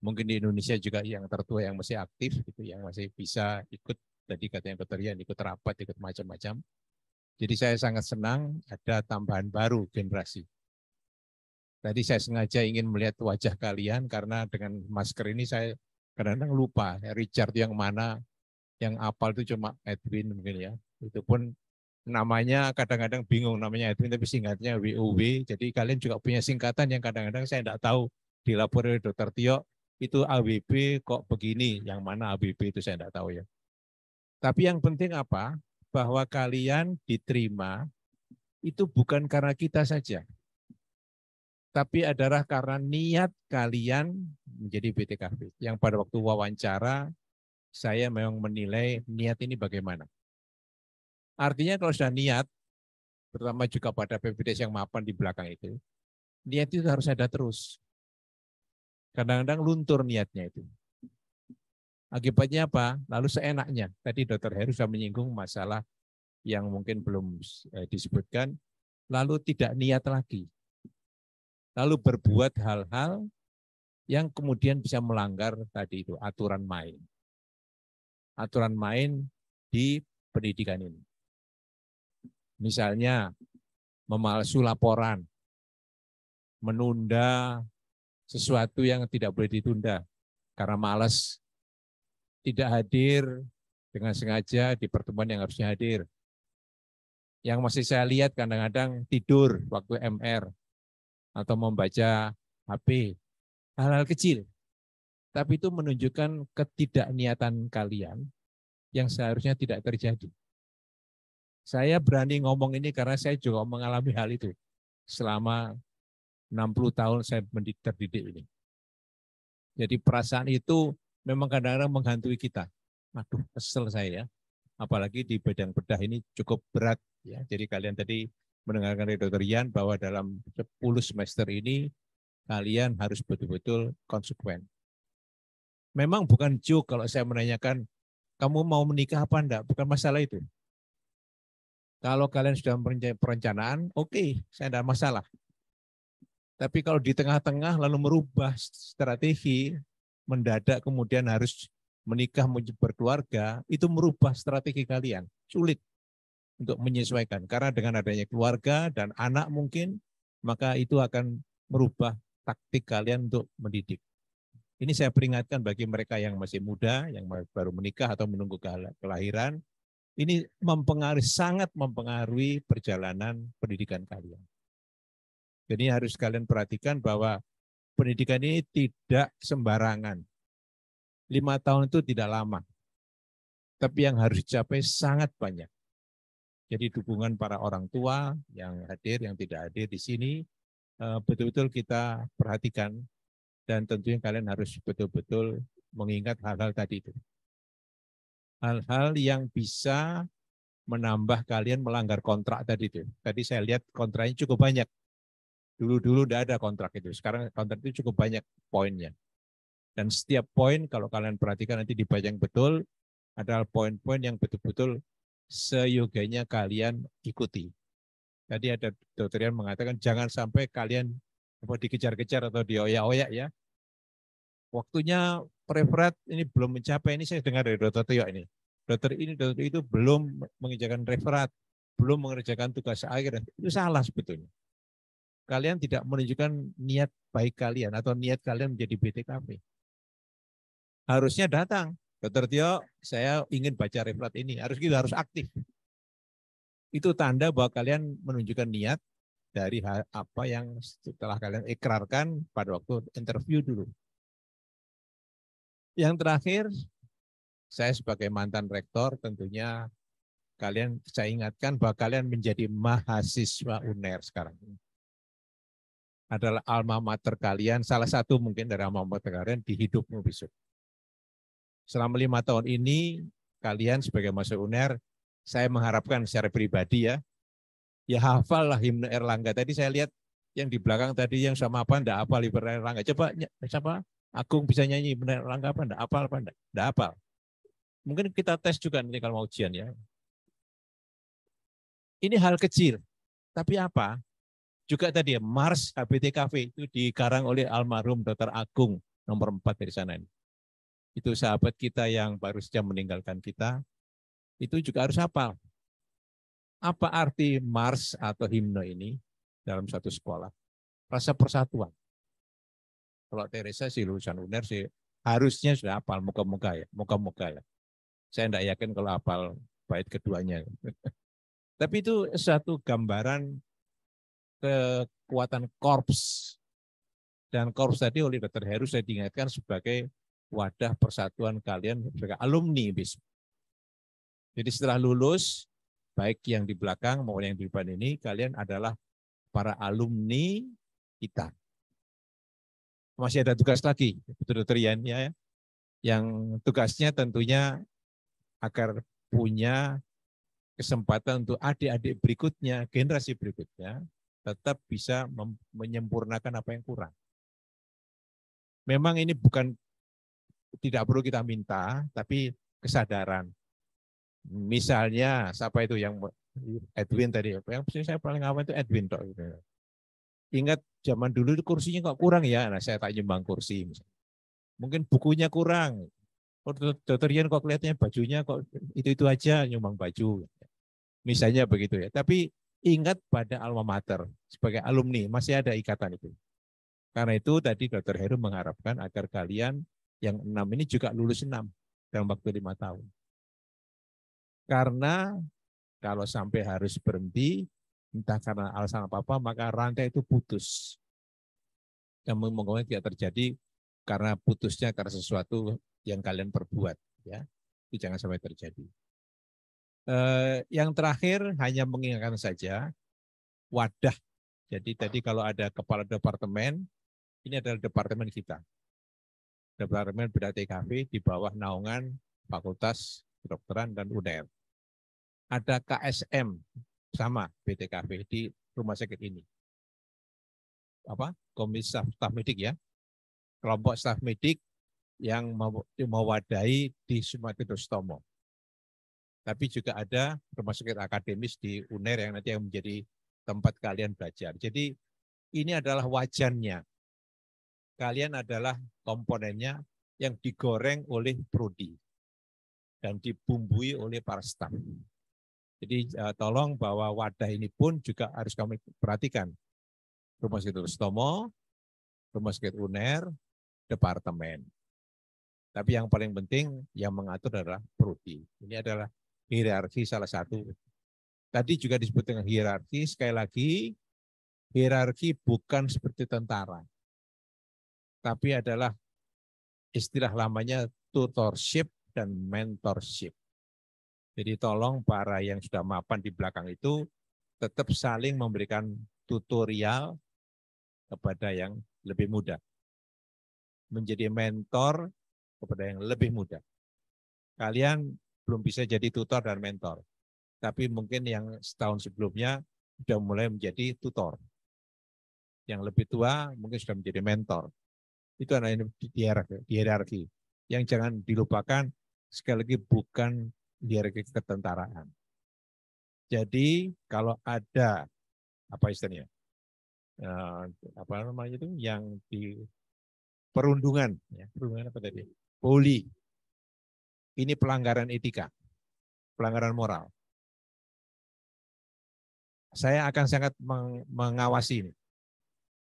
Mungkin di Indonesia juga yang tertua yang masih aktif, gitu, yang masih bisa ikut, tadi katanya Dr. Rian, ikut rapat, ikut macam-macam. Jadi saya sangat senang ada tambahan baru generasi. Tadi saya sengaja ingin melihat wajah kalian karena dengan masker ini saya kadang-kadang lupa Richard yang mana, yang apal itu cuma Edwin mungkin ya. Itu pun namanya kadang-kadang bingung namanya Edwin tapi singkatnya WOW. Jadi kalian juga punya singkatan yang kadang-kadang saya tidak tahu. Dilaporkan oleh Dr. Tio itu AWB kok begini, yang mana AWB itu saya tidak tahu ya. Tapi yang penting apa? Bahwa kalian diterima itu bukan karena kita saja. Tapi adalah karena niat kalian menjadi BTKP. Yang pada waktu wawancara, saya memang menilai niat ini bagaimana. Artinya kalau sudah niat, terutama juga pada PPDS yang mapan di belakang itu, niat itu harus ada terus. Kadang-kadang luntur niatnya itu. Akibatnya apa? Lalu seenaknya. Tadi Dr. Heru sudah menyinggung masalah yang mungkin belum disebutkan, lalu tidak niat lagi. Lalu berbuat hal-hal yang kemudian bisa melanggar tadi itu, aturan main. Aturan main di pendidikan ini. Misalnya, memalsu laporan, menunda sesuatu yang tidak boleh ditunda, karena malas, tidak hadir dengan sengaja di pertemuan yang harusnya hadir. Yang masih saya lihat kadang-kadang tidur waktu MR, atau membaca HP, hal-hal kecil. Tapi itu menunjukkan ketidakniatan kalian yang seharusnya tidak terjadi. Saya berani ngomong ini karena saya juga mengalami hal itu selama 60 tahun saya terdidik ini. Jadi perasaan itu memang kadang-kadang menghantui kita. Aduh, kesel saya ya. Apalagi di bidang bedah ini cukup berat ya. Jadi kalian tadi mendengarkan dari Dr. Rian bahwa dalam 10 semester ini kalian harus betul-betul konsekuen. Memang bukan joke kalau saya menanyakan, kamu mau menikah apa enggak? Bukan masalah itu. Kalau kalian sudah perencanaan, oke, saya enggak masalah. Tapi kalau di tengah-tengah lalu merubah strategi, mendadak kemudian harus menikah, berkeluarga, itu merubah strategi kalian. Sulit untuk menyesuaikan. Karena dengan adanya keluarga dan anak mungkin, maka itu akan merubah taktik kalian untuk mendidik. Ini saya peringatkan bagi mereka yang masih muda, yang baru menikah atau menunggu kelahiran, ini sangat mempengaruhi perjalanan pendidikan kalian. Jadi harus kalian perhatikan bahwa pendidikan ini tidak sembarangan. 5 tahun itu tidak lama. Tapi yang harus dicapai sangat banyak. Jadi dukungan para orang tua yang hadir, yang tidak hadir di sini, betul-betul kita perhatikan dan tentunya kalian harus betul-betul mengingat hal-hal tadi itu. Hal-hal yang bisa menambah kalian melanggar kontrak tadi itu. Tadi saya lihat kontraknya cukup banyak. Dulu-dulu tidak ada kontrak itu, sekarang kontrak itu cukup banyak poinnya. Dan setiap poin kalau kalian perhatikan nanti dibaca yang betul, adalah poin-poin yang betul-betul seyoganya kalian ikuti. Tadi ada Dr. Rian mengatakan jangan sampai kalian dikejar-kejar atau dioyak-oyak ya. Waktunya referat ini belum mencapai, ini saya dengar dari Dr. Tio ini. Dokter itu belum mengerjakan referat, belum mengerjakan tugas akhir. Itu salah sebetulnya. Kalian tidak menunjukkan niat baik kalian atau niat kalian menjadi BTKP. Harusnya datang. Dr. Tio, saya ingin baca referat ini. Harus aktif. Itu tanda bahwa kalian menunjukkan niat dari apa yang setelah kalian ikrarkan pada waktu interview dulu. Yang terakhir, saya sebagai mantan rektor tentunya saya ingatkan bahwa kalian menjadi mahasiswa UNER sekarang. Adalah alma mater kalian, salah satu mungkin dari alma mater kalian di hidupmu besok. Selama 5 tahun ini, kalian sebagai mahasiswa UNER, saya mengharapkan secara pribadi ya hafal lah himne Erlangga. Tadi saya lihat yang di belakang tadi yang sama apa, enggak hafal himne Erlangga. Coba siapa? Agung bisa nyanyi himne Erlangga apa? Enggak hafal apa? Enggak hafal. Mungkin kita tes juga nanti kalau mau ujian ya. Ini hal kecil, tapi apa? Juga tadi ya, Mars HBTKV itu dikarang oleh almarhum Dr. Agung, nomor 4 dari sana. Itu sahabat kita yang baru saja meninggalkan kita, itu juga harus hafal. Apa arti Mars atau himne ini dalam satu sekolah? Rasa persatuan. Kalau Teresa sih lulusan UNER sih harusnya sudah hafal, moga-moga ya. Saya tidak yakin kalau hafal bait keduanya. Tapi itu satu gambaran kekuatan korps. Dan korps tadi oleh Dr. Heru saya diingatkan sebagai wadah persatuan kalian sebagai alumni besok. Jadi setelah lulus, baik yang di belakang maupun yang di depan ini, kalian adalah para alumni kita. Masih ada tugas lagi, Dr. Yan ya, yang tugasnya tentunya agar punya kesempatan untuk adik-adik berikutnya, generasi berikutnya, tetap bisa menyempurnakan apa yang kurang. Memang ini bukan tidak perlu kita minta, tapi kesadaran. Misalnya, siapa itu yang Edwin tadi, yang saya paling awal itu Edwin. Ingat zaman dulu kursinya kok kurang ya, nah saya tak nyumbang kursi. Mungkin bukunya kurang. Dr. Yan kok kelihatannya bajunya kok itu aja nyumbang baju. Misalnya begitu ya. Tapi ingat pada alma mater sebagai alumni masih ada ikatan itu. Karena itu tadi Dr. Heru mengharapkan agar kalian yang 6 ini juga lulus 6 dalam waktu 5 tahun. Karena kalau sampai harus berhenti, entah karena alasan apa-apa, maka rantai itu putus. Yang mungkin tidak terjadi karena putusnya karena sesuatu yang kalian perbuat, ya, itu jangan sampai terjadi. Yang terakhir hanya mengingatkan saja wadah. Jadi tadi kalau ada kepala departemen, ini adalah departemen kita, departemen beda TKV di bawah naungan Fakultas Kedokteran dan UNER. Ada KSM sama BTKV di rumah sakit ini. Komisi staf medik ya, kelompok staf medik yang mewadahi di Sumatera Stomo. Tapi juga ada rumah sakit akademis di UNER yang nanti yang menjadi tempat kalian belajar. Jadi ini adalah wajannya. Kalian adalah komponennya yang digoreng oleh prodi dan dibumbui oleh para staf. Jadi tolong bahwa wadah ini pun juga harus kami perhatikan. Rumah sakit Stomo, rumah sakit UNER, departemen. Tapi yang paling penting yang mengatur adalah prodi. Ini adalah hierarki salah satu. Tadi juga disebut dengan hierarki, sekali lagi hierarki bukan seperti tentara. Tapi adalah istilah lamanya tutorship dan mentorship. Jadi tolong para yang sudah mapan di belakang itu tetap saling memberikan tutorial kepada yang lebih muda. Menjadi mentor kepada yang lebih muda. Kalian belum bisa jadi tutor dan mentor. Tapi mungkin yang setahun sebelumnya sudah mulai menjadi tutor. Yang lebih tua mungkin sudah menjadi mentor. Itu adalah hierarki. Yang jangan dilupakan, sekali lagi bukan hierarki ketentaraan. Jadi kalau ada apa istilahnya, apa namanya itu yang di perundungan, ya, perundungan apa tadi? Poli. Ini pelanggaran etika, pelanggaran moral. Saya akan sangat mengawasi ini,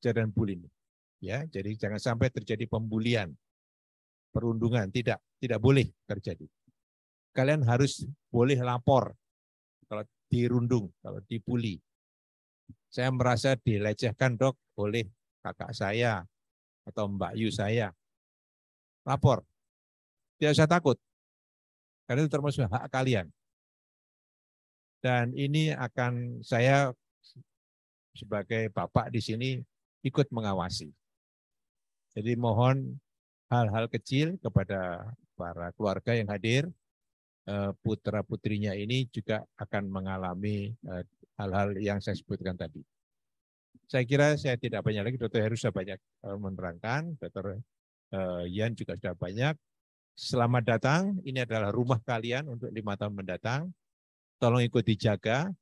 kejadian bully ini. Ya, jadi jangan sampai terjadi pembulian, perundungan, tidak boleh terjadi. Kalian harus boleh lapor kalau dirundung, kalau dibully. Saya merasa dilecehkan dok oleh kakak saya atau Mbak Yu saya. Lapor, tidak usah takut, karena itu termasuk hak kalian. Dan ini akan saya sebagai bapak di sini ikut mengawasi. Jadi mohon hal-hal kecil kepada para keluarga yang hadir, putra-putrinya ini juga akan mengalami hal-hal yang saya sebutkan tadi. Saya kira saya tidak banyak lagi, Dr. Heru sudah banyak menerangkan, Dr. Yan juga sudah banyak. Selamat datang, ini adalah rumah kalian untuk 5 tahun mendatang. Tolong ikut dijaga,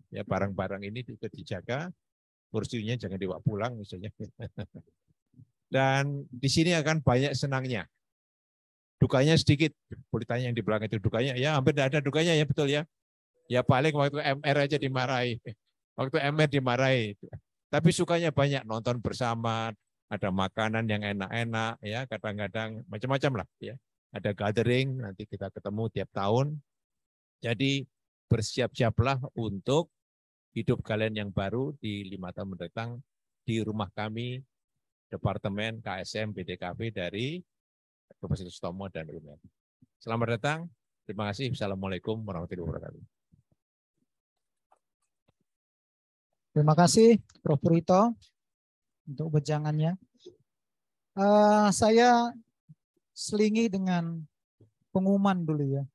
ya barang-barang ini ikut dijaga, kursinya jangan dibawa pulang misalnya. Dan di sini akan banyak senangnya. Dukanya sedikit, boleh tanya yang di belakang itu dukanya, ya hampir tidak ada dukanya ya betul ya. Ya paling waktu MR aja dimarahi, waktu MR dimarahi. Tapi sukanya banyak, nonton bersama, ada makanan yang enak-enak, ya kadang-kadang macam-macam lah, ya. Ada gathering, nanti kita ketemu tiap tahun. Jadi bersiap-siaplah untuk hidup kalian yang baru di 5 tahun mendatang di rumah kami, Departemen KSM BDKB dari Profesor Sutomo dan UNER. Selamat datang, terima kasih. Assalamualaikum warahmatullahi wabarakatuh. Terima kasih Prof. Purito untuk wejangannya. Saya selingi dengan pengumuman dulu ya.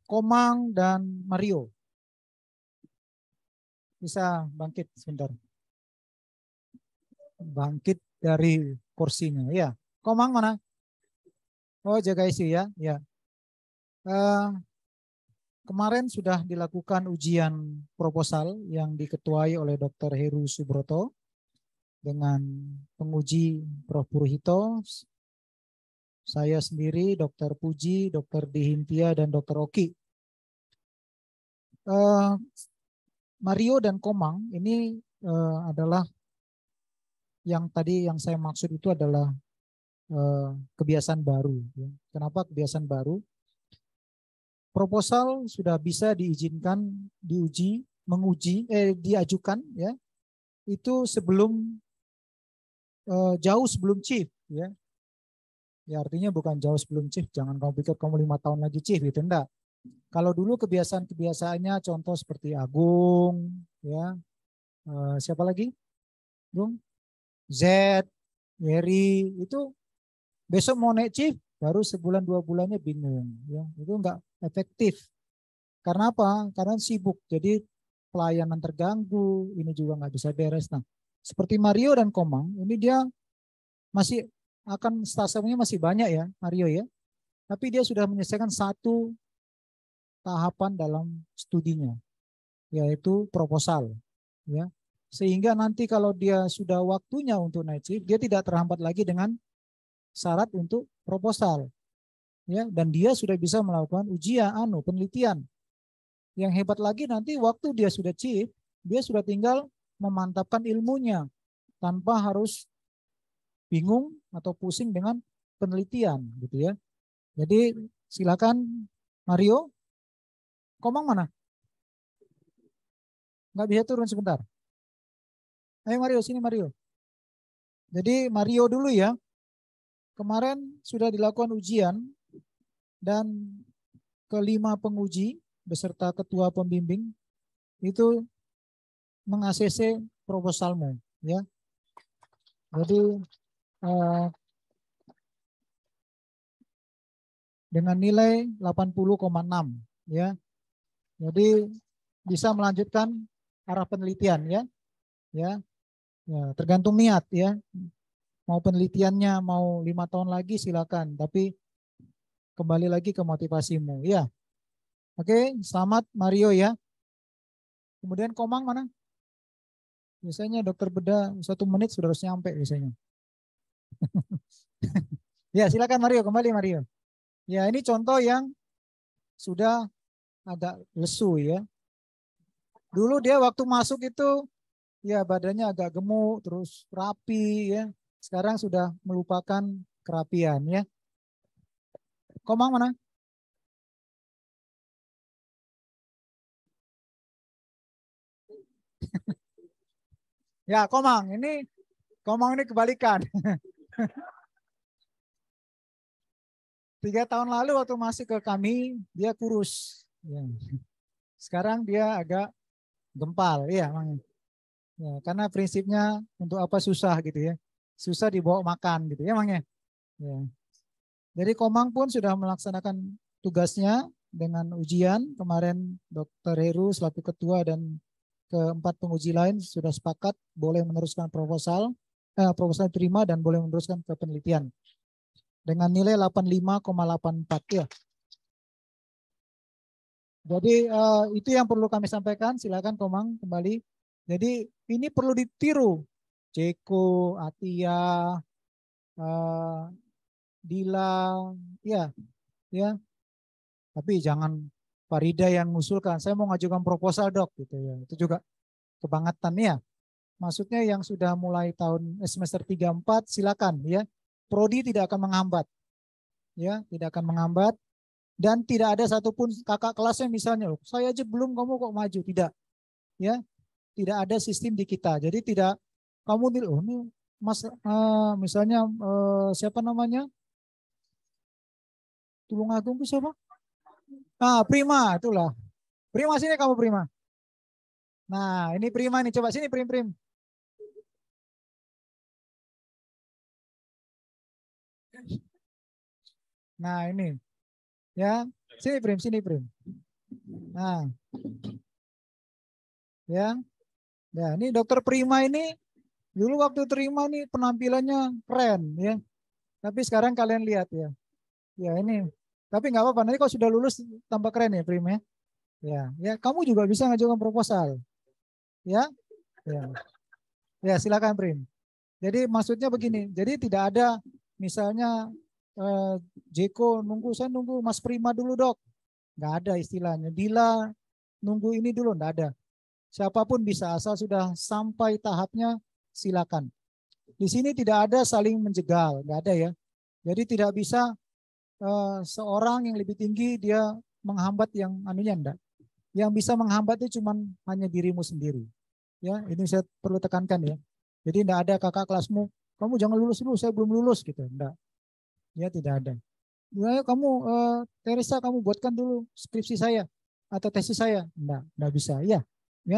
Komang dan Mario. Bisa bangkit sebentar. Bangkit dari kursinya. Ya, Komang mana? Oh, jaga isu ya. Ya. Kemarin sudah dilakukan ujian proposal yang diketuai oleh Dr. Heru Subroto dengan penguji Prof. Purito, saya sendiri, Dr. Puji, Dr. Dihintia, dan Dr. Oki. Mario dan Komang ini adalah yang tadi yang saya maksud itu adalah kebiasaan baru. Ya. Kenapa kebiasaan baru? Proposal sudah bisa diizinkan, diajukan ya. Itu sebelum jauh sebelum chief ya. Ya artinya bukan jauh sebelum chief, jangan kamu pikir kamu 5 tahun lagi chief gitu, enggak. Kalau dulu kebiasaannya contoh seperti Agung ya. Siapa lagi? Bung? Z, Yeri itu besok mau naik chief baru sebulan 2 bulannya bingung ya. Itu enggak efektif. Karena apa? Karena sibuk. Jadi pelayanan terganggu, ini juga nggak bisa beres. Nah, seperti Mario dan Komang, ini dia masih akan stasemnya masih banyak ya, Mario ya. Tapi dia sudah menyelesaikan 1 tahapan dalam studinya, yaitu proposal ya. Sehingga nanti kalau dia sudah waktunya untuk naik chief, dia tidak terhambat lagi dengan syarat untuk proposal. Ya, dan dia sudah bisa melakukan ujian penelitian. Yang hebat lagi nanti waktu dia sudah chief, dia sudah tinggal memantapkan ilmunya tanpa harus bingung atau pusing dengan penelitian gitu ya. Jadi silakan Mario. Komang mana? Nggak bisa turun sebentar. Ayo Mario, sini Mario. Jadi Mario dulu ya. Kemarin sudah dilakukan ujian dan ke-5 penguji beserta ketua pembimbing itu meng-ACC proposalmu ya. Jadi dengan nilai 80,6 ya. Jadi bisa melanjutkan arah penelitian ya. Ya. Ya, tergantung niat ya. Mau penelitiannya mau 5 tahun lagi silakan, tapi kembali lagi ke motivasimu ya. Oke, selamat Mario ya. Kemudian Komang mana? Biasanya dokter bedah 1 menit sudah harus nyampe biasanya. Ya, silakan Mario, kembali Mario. Ya, ini contoh yang sudah agak lesu ya. Dulu dia waktu masuk itu ya badannya agak gemuk, terus rapi ya. Sekarang sudah melupakan kerapian ya. Komang mana? Ya, Komang ini kebalikan. 3 tahun lalu waktu masuk ke kami dia kurus. Ya. Sekarang dia agak gempal, ya, ya, karena prinsipnya untuk apa susah gitu ya, susah dibawa makan gitu ya, emangnya. Ya. Jadi Komang pun sudah melaksanakan tugasnya dengan ujian kemarin. Dr. Heru selaku ketua dan ke-4 penguji lain sudah sepakat boleh meneruskan proposal terima dan boleh meneruskan ke penelitian. dengan nilai 85,84 ya. Jadi itu yang perlu kami sampaikan. Silakan Komang kembali. Jadi ini perlu ditiru. Ceko, Atia, Dila, ya, ya. Tapi jangan Farida yang mengusulkan. Saya mau ngajukan proposal dok, gitu ya. Itu juga kebangetan ya. Maksudnya yang sudah mulai tahun semester 3-4 silakan ya. Prodi tidak akan menghambat, ya, tidak akan menghambat. Dan tidak ada satupun kakak kelasnya misalnya, saya aja belum kamu kok maju, tidak, ya, tidak ada sistem di kita. Jadi tidak kamu ini mas misalnya siapa namanya, Tulungagung itu siapa? Prima itulah, Prima sini kamu Prima. Nah ini Prima nih, coba sini Prim. Nah ini. Ya, sini Prim. Nah, ya, ini Dokter Prima ini dulu waktu terima nih penampilannya keren ya. Tapi sekarang kalian lihat ya, ya ini. Tapi nggak apa-apa. Nanti kalau sudah lulus tambah keren ya Prim ya. Ya, kamu juga bisa ngajukan proposal, ya, ya silakan Prim. Jadi maksudnya begini. Jadi tidak ada misalnya Jeko saya nunggu Mas Prima dulu dok, nggak ada istilahnya. Dila nunggu ini dulu, nggak ada. Siapapun bisa asal sudah sampai tahapnya silakan. Di sini tidak ada saling menjegal, nggak ada ya. Jadi tidak bisa seorang yang lebih tinggi dia menghambat yang anunya enggak. Yang bisa menghambat itu cuma hanya dirimu sendiri. Ya, ini saya perlu tekankan ya. Jadi enggak ada kakak kelasmu, kamu jangan lulus dulu, saya belum lulus gitu, enggak. Ya tidak ada. Ya, kamu Teresa kamu buatkan dulu skripsi saya atau tesis saya. Enggak bisa. Ya,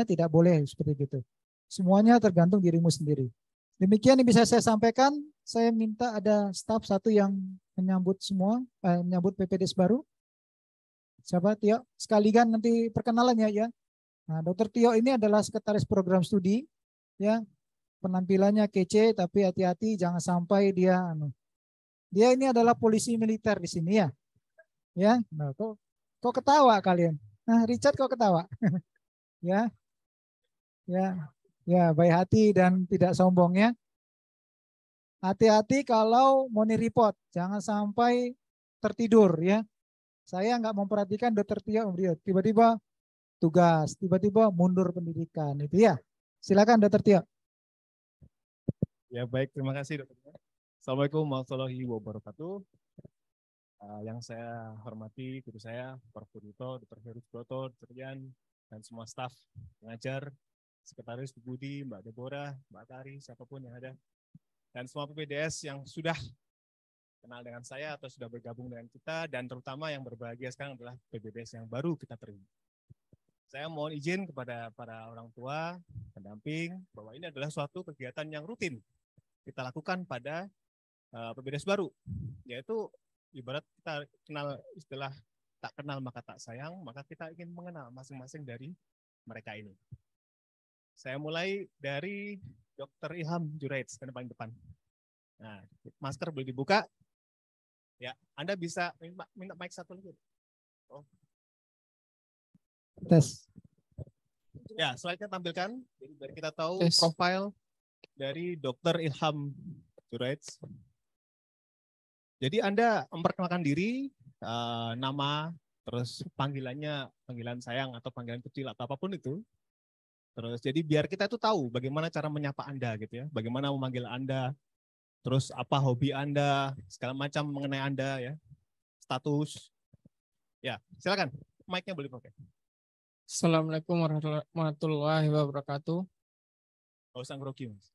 tidak boleh seperti itu. Semuanya tergantung dirimu sendiri. Demikian yang bisa saya sampaikan. Saya minta ada staf satu yang menyambut semua, menyambut PPDS baru. Siapa? Tio. Sekalian nanti perkenalannya ya. Nah, Dr. Tio ini adalah sekretaris program studi. Ya, penampilannya kece, tapi hati-hati jangan sampai dia Dia ini adalah polisi militer di sini ya. Ya, nah, kok ketawa kalian? Nah, Richard kok ketawa? Ya. Ya, baik hati dan tidak sombong ya. Hati-hati kalau mau report, jangan sampai tertidur ya. Saya nggak memperhatikan Dr. Tio, tiba-tiba tugas, tiba-tiba mundur pendidikan itu ya. Silakan Dr. Tio. Ya baik, terima kasih Dr. Assalamualaikum warahmatullahi wabarakatuh. Yang saya hormati guru saya, Prof. Budito, Dr. Heru Broto, Dr. Yan, dan semua staf pengajar, sekretaris Bu Budi, Mbak Deborah, Mbak Tari, siapapun yang ada, dan semua PPDS yang sudah kenal dengan saya atau sudah bergabung dengan kita, dan terutama yang berbahagia sekarang adalah PPDS yang baru kita terima. Saya mohon izin kepada para orang tua, pendamping, bahwa ini adalah suatu kegiatan yang rutin kita lakukan pada PPDS baru, yaitu ibarat kita kenal istilah tak kenal maka tak sayang, maka kita ingin mengenal masing-masing dari mereka ini. Saya mulai dari Dr. Ilham Juraij, ke depan. Nah, masker boleh dibuka. Ya, Anda bisa minta mic satu lagi. Oh. Tes. Ya, slide-nya tampilkan. Jadi biar kita tahu profil dari Dr. Ilham Juraij. Jadi Anda memperkenalkan diri, nama, terus panggilan sayang atau panggilan kecil atau apapun itu. Terus jadi biar kita itu tahu bagaimana cara menyapa Anda gitu ya, bagaimana memanggil Anda, terus apa hobi Anda, segala macam mengenai Anda ya, status. Ya, silakan, mic-nya boleh pakai. Assalamualaikum warahmatullahi wabarakatuh. Nggak usah grogi, Mas.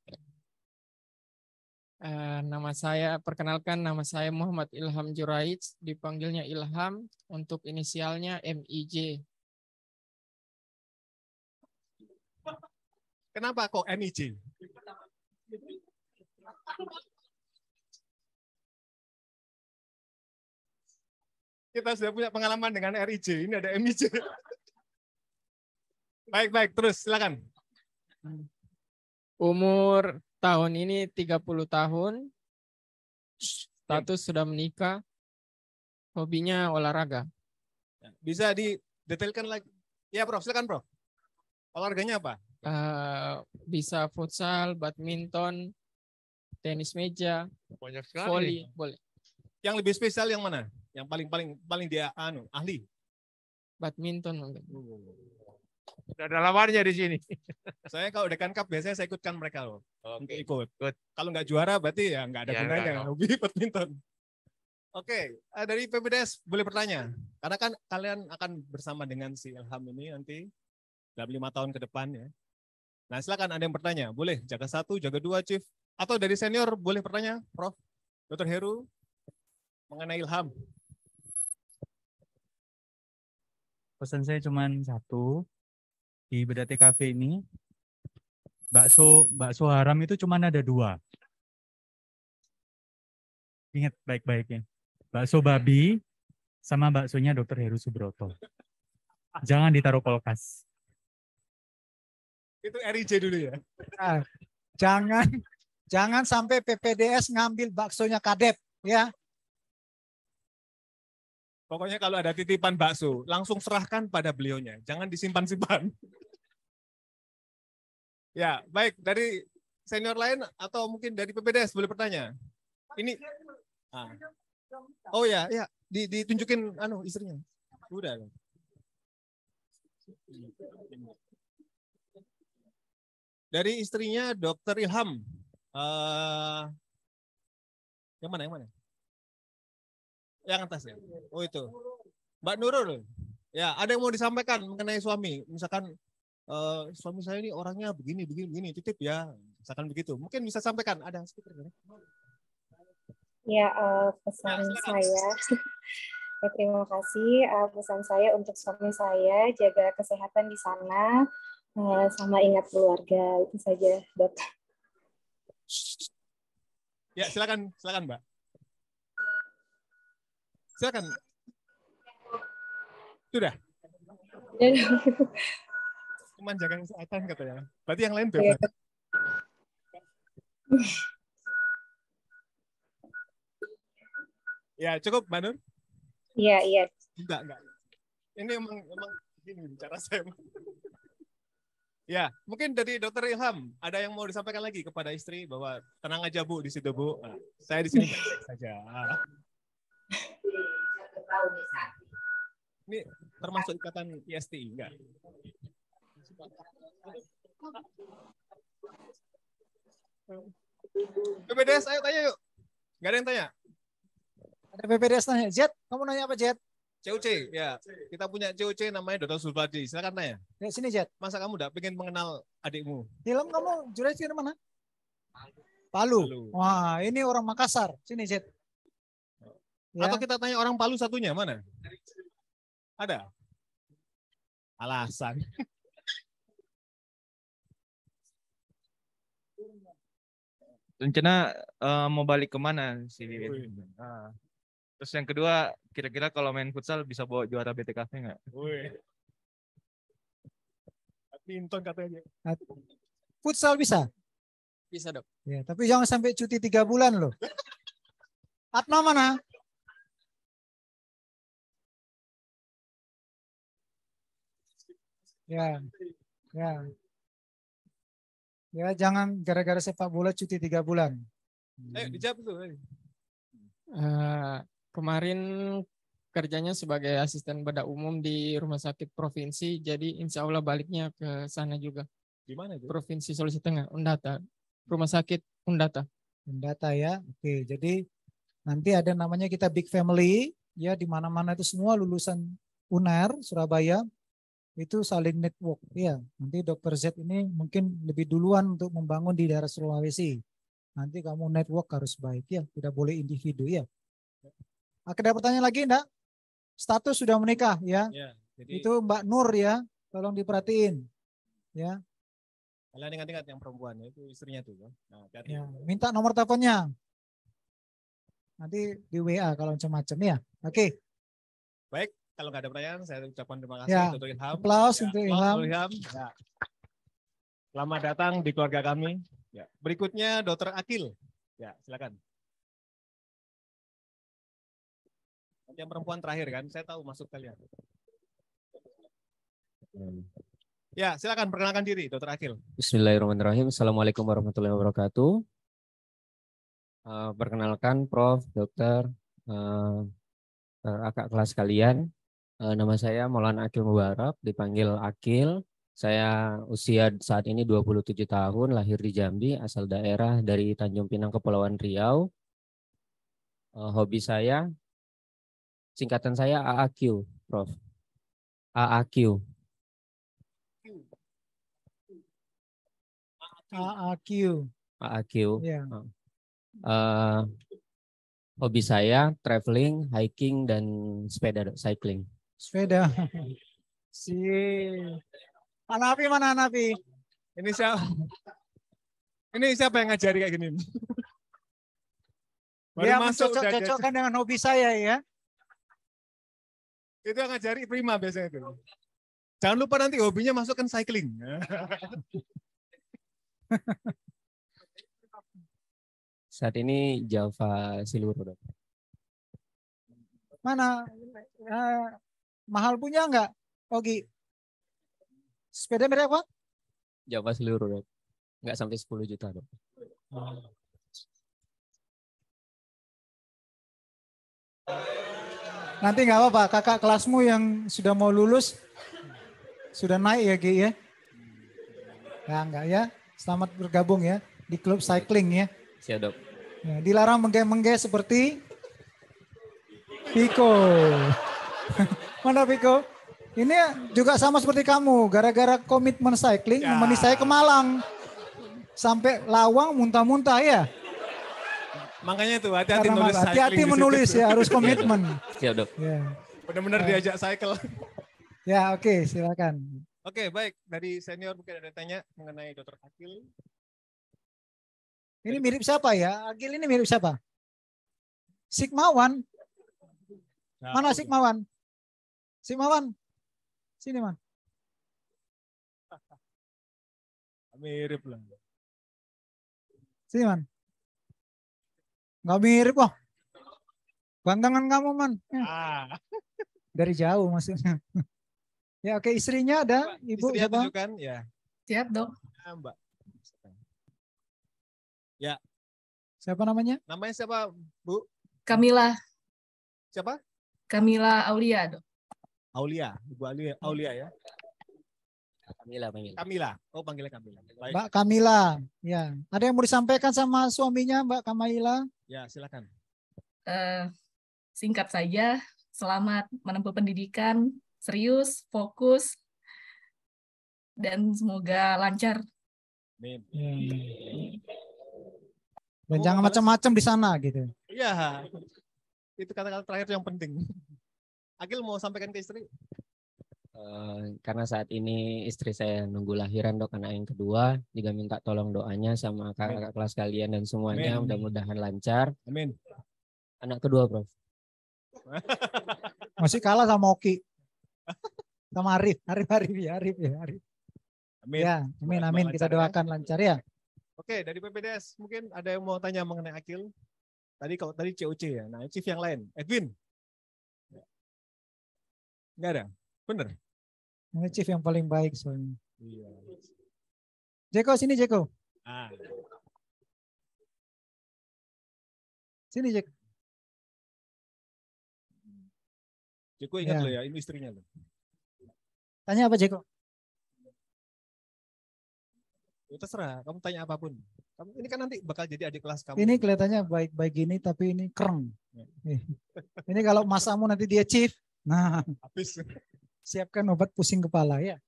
Perkenalkan nama saya Muhammad Ilham Juraij, dipanggilnya Ilham, untuk inisialnya MIJ. Kenapa kok MIJ? Kita sudah punya pengalaman dengan RIJ, ini ada MIJ. Baik, terus silakan. Umur tahun ini 30 tahun. status sudah menikah, hobinya olahraga. Bisa didetailkan lagi? Ya, Prof, silakan, Prof. Olahraganya apa? Bisa futsal, badminton, tenis meja, Banyak volley, boleh. Yang lebih spesial yang mana? Yang paling dia ahli? Badminton mungkin. Sudah ada lawannya di sini. Saya kalau Dekan Cup biasanya saya ikutkan mereka loh. Untuk Oke. ikut. Good. Kalau nggak juara berarti ya nggak ada Ya, gunanya nggak. hobi badminton. Oke, dari PPDS boleh bertanya. Karena kan kalian akan bersama dengan si Ilham ini nanti dalam 5 tahun ke depan ya. Nah silakan ada yang bertanya. Boleh jaga 1, jaga 2, Chief. Atau dari senior boleh bertanya, Prof. Dr. Heru mengenai Ilham. Pesan saya cuma satu di Bedate Cafe ini, bakso haram itu cuma ada 2. Ingat baik-baiknya, bakso babi sama baksonya Dr. Heru Subroto. Jangan ditaruh kulkas. Itu RIJ dulu ya. Nah, jangan sampai PPDS ngambil baksonya Kadep ya. Pokoknya kalau ada titipan bakso, langsung serahkan pada beliaunya. Jangan disimpan-simpan. Ya, baik. Dari senior lain atau mungkin dari PPDS boleh bertanya. Ini. Oh ya, ditunjukin istrinya. Udah. Dari istrinya Dr. Ilham. Yang mana? Yang atas ya. Oh itu. Mbak Nurul. Ya, ada yang mau disampaikan mengenai suami. Misalkan suami saya ini orangnya begini, titip ya. Misalkan begitu. Mungkin bisa sampaikan. Ada speaker kan? Ya, pesan saya. Ya, terima kasih. Pesan saya untuk suami saya, jaga kesehatan di sana, sama ingat keluarga. Itu saja, Dok. Ya, silakan Mbak. Silakan. Sudah. Cuman jaga kesehatan katanya. Berarti yang lain bebas. Ya, cukup, Mbak Nur? Iya. Enggak. Ini emang gini bicara saya. Ya, mungkin dari Dr. Ilham, ada yang mau disampaikan lagi kepada istri bahwa tenang aja Bu di situ Bu. Nah, saya di sini baik-baik saja. Ini termasuk ikatan ISTI, enggak? PPDS, ayo tanya yuk. Enggak ada yang tanya? Ada PPDS nanya. Jet, kamu nanya apa Jet? COC, ya. Kita punya COC namanya Dr. Sulfadi. Silakan tanya. Ya, sini Jet. Masa kamu enggak pengen mengenal adikmu? Ilham kamu jurai dari mana? Palu. Wah, ini orang Makassar. Sini Jet. Ya. Atau kita tanya orang Palu satunya, mana? Ada? Alasan. Rencana mau balik kemana sih? Nah. Terus yang kedua, kira-kira kalau main futsal bisa bawa juara BTKV nggak? Badminton katanya. Futsal bisa? Bisa Dok. Ya, tapi jangan sampai cuti 3 bulan loh. Atma mana? Ya, jangan gara-gara sepak bola cuti 3 bulan. Ayo dijawab tuh. Kemarin kerjanya sebagai asisten bedah umum di rumah sakit provinsi, jadi insya Allah baliknya ke sana juga. Di mana itu? Provinsi Sulawesi Tengah, Undata. Rumah sakit Undata. Undata ya. Oke, jadi nanti ada namanya kita big family ya, di mana-mana itu semua lulusan UNER Surabaya itu saling network ya. Nanti Dr. Z ini mungkin lebih duluan untuk membangun di daerah Sulawesi. Nanti kamu network harus baik ya, tidak boleh individu ya. Ada pertanyaan lagi enggak? Status sudah menikah ya. Jadi, itu Mbak Nur ya, tolong diperhatiin ya. kalian ingat-ingat yang perempuan ya, itu istrinya tuh. Nah, Ya, minta nomor teleponnya. Nanti di WA kalau macam-macam ya. Oke. Baik, kalau nggak ada pertanyaan, saya ucapkan terima kasih Ya, untuk Ilham. aplaus Ya, untuk aplaus Ilham. Ya. Selamat datang di keluarga kami. Ya. Berikutnya Dr. Akil. Ya, silakan. Yang perempuan terakhir kan, saya tahu masuk kalian. Ya, silakan perkenalkan diri, Dr. Akil. Bismillahirrahmanirrahim. Assalamualaikum warahmatullahi wabarakatuh. Perkenalkan Prof, Dokter, kakak kelas kalian. Nama saya Maulana Akil Mubarak, dipanggil Akil. Saya usia saat ini 27 tahun, lahir di Jambi, asal daerah dari Tanjung Pinang, Kepulauan Riau. Hobi saya, singkatan saya AAQ, Prof. AAQ. AAQ. AAQ. Ya. Hobi saya traveling, hiking, dan sepeda cycling. Sepeda. Si Hanafi mana Hanafi? Ini siapa yang ngajari kayak gini? Dia mencocok-cocokkan dengan hobi saya ya. Itu yang ngajari Prima biasanya itu. Jangan lupa nanti hobinya masukkan cycling. Saat ini Java Siluro. Mana? Mahal punya enggak? Ogi. Sepeda merek apa? Java Siluro. Enggak sampai 10 juta, Dok. Nanti nggak apa-apa, kakak kelasmu yang sudah mau lulus sudah naik ya Gi ya? Ya enggak ya? Selamat bergabung ya di klub cycling ya. Siap, Dok. Ya, dilarang mengge-mengge seperti Piko. Mana Piko? Ini juga sama seperti kamu, gara-gara komitmen cycling, menemani saya ke Malang. Sampai Lawang muntah-muntah ya. Makanya itu hati-hati nulis cycling. Hati-hati menulis ya, harus komitmen. Siap, Dok. Ya. Benar-benar diajak cycle. Ya, oke, silakan. Oke, baik. Dari senior mungkin ada tanya mengenai Dr. Akil. Ini mirip siapa ya? Akil ini mirip siapa? Sigmawan. Mana Sigmawan? Sigmawan. Sini, Man. Mirip lah. Sini, Man. Nggak mirip kok. Gantengan kamu, Man. Dari jauh maksudnya. Ya, oke, istrinya ada, Ibu Istrinya siapa? tunjukkan, ya. Siap, Dok. Mbak. Ya. Siapa namanya? Namanya siapa, Bu? Kamila. Siapa? Kamila Aulia, Dok. Aulia, Ibu Aulia ya. Kamila. Kamila. Oh, panggilnya Kamila. Baik. Mbak Kamila. Ya, ada yang mau disampaikan sama suaminya, Mbak Kamila? Ya, silakan. Singkat saja, selamat menempuh pendidikan, serius, fokus, dan semoga lancar. Amin. Dan jangan macam-macam di sana gitu. Iya. Itu kata-kata terakhir yang penting. Akil mau sampaikan ke istri? Karena saat ini istri saya nunggu lahiran, Dok, anak yang kedua, juga minta tolong doanya sama kakak kelas kalian dan semuanya. Mudah-mudahan lancar. Amin. Anak kedua, Prof. Masih kalah sama Oki. Sama Arif. Arif. Amin. Ya, amin. Kita doakan lancar ya. Oke, dari PPDS mungkin ada yang mau tanya mengenai Akil. Tadi COC ya. Nah, chief yang lain. Edwin. Enggak ada. Bener. Ini chief yang paling baik soalnya. Iya. Jeko, sini Jeko. Sini Jeko. Jeko ingat loh ya, ini istrinya loh. Tanya apa Jeko? Ya, terserah, kamu tanya apapun. Ini kan nanti bakal jadi adik kelas kamu. Ini kelihatannya baik-baik gini tapi ini keren. Ini kalau masamu nanti dia chief. Nah, habis. Siapkan obat pusing kepala ya.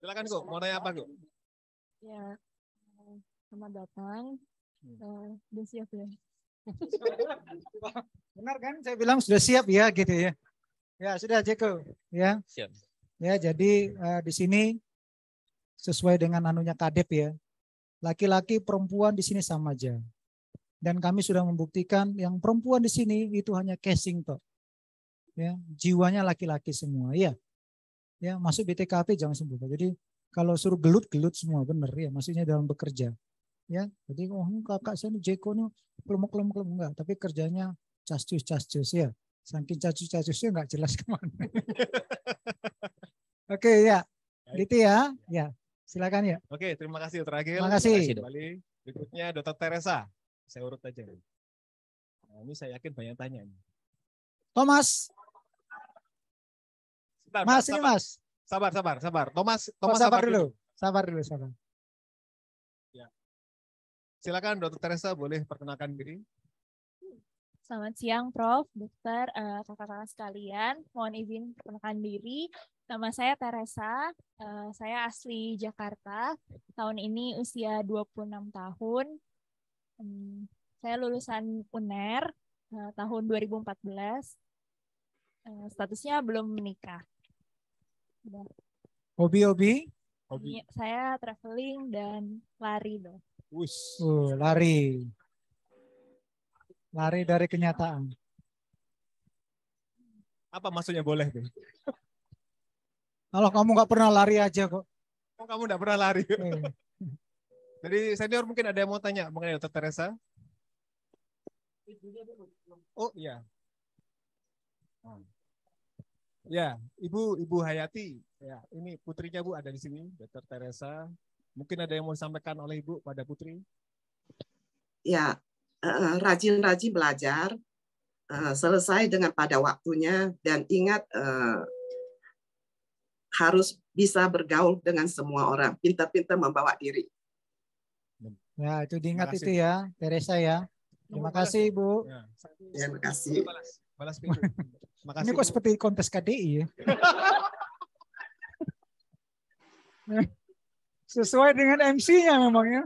Silakan kok, mau tanya apa kok? Ya, selamat datang. Udah siap ya? Benar kan? Saya bilang sudah siap ya gitu ya. Ya sudah Jeko ya. Siap. Ya jadi di sini sesuai dengan anunya Kadep ya. Laki-laki perempuan di sini sama aja. Dan kami sudah membuktikan yang perempuan di sini itu hanya casing toh. Ya, jiwanya laki-laki semua ya. Ya, masuk BTKP jangan sembuh. Jadi kalau suruh gelut semua benar ya, maksudnya dalam bekerja. Ya, jadi kakak saya ini Jeko nih kelompok enggak, tapi kerjanya cascus ya. Saking cascusnya nggak jelas kemana. Oke ya, gitu ya. Ya, silakan ya. Oke, terima kasih Dr. Agil. Terima kasih. Kembali berikutnya Dr. Teresa. Saya urut aja. Nah, ini saya yakin banyak tanya. Thomas. Sebentar, Mas ini Mas. Sabar. Thomas sabar dulu. Sabar. Ya. Silakan Dr. Teresa boleh perkenalkan diri. Selamat siang, Prof, Dokter, kakak-kakak sekalian. Mohon izin perkenalkan diri. Nama saya Teresa. Saya asli Jakarta. Tahun ini usia 26 tahun. Saya lulusan UNER tahun 2014. Statusnya belum menikah. Hobi? Saya traveling dan lari, Dok. Lari. Lari dari kenyataan. Apa maksudnya boleh tuh? Kalau kamu nggak pernah lari aja kok. Oh, kamu nggak pernah lari. Jadi senior mungkin ada yang mau tanya mengenai Dr. Teresa? Oh iya. Ya, Ibu Hayati. Ya, ini putrinya Bu ada di sini, Dr. Teresa. Mungkin ada yang mau disampaikan oleh Ibu pada putri? Ya, rajin-rajin belajar, selesai dengan pada waktunya, dan ingat harus bisa bergaul dengan semua orang, pintar-pintar membawa diri. Ya, itu diingat itu ya, Teresa ya. Terima kasih Ibu. Terima kasih. Balas pintu. Ini kok seperti kontes KDI ya. Sesuai dengan MC-nya memang ya.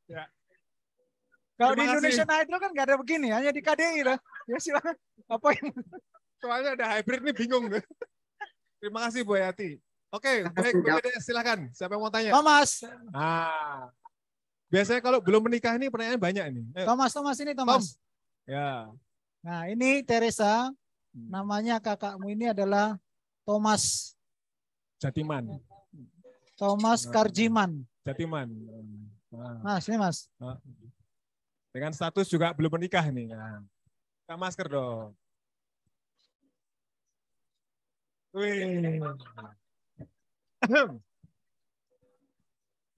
Ya. Kalau di Indonesian Idol kan nggak ada begini, hanya di KDI lah. Ya silakan. Apa yang soalnya ada hybrid nih bingung. Terima kasih Bu Hayati. Oke, baik Bu Dede, silakan. Siapa yang mau tanya? Thomas. Biasanya kalau belum menikah ini pertanyaan banyak ini. Thomas ini Thomas. Ya. Nah, ini Teresa. Namanya kakakmu ini adalah Thomas Jatiman. Thomas Karjiman. Jatiman. Mas, ini Mas. Dengan status juga belum menikah nih. Buka masker dong.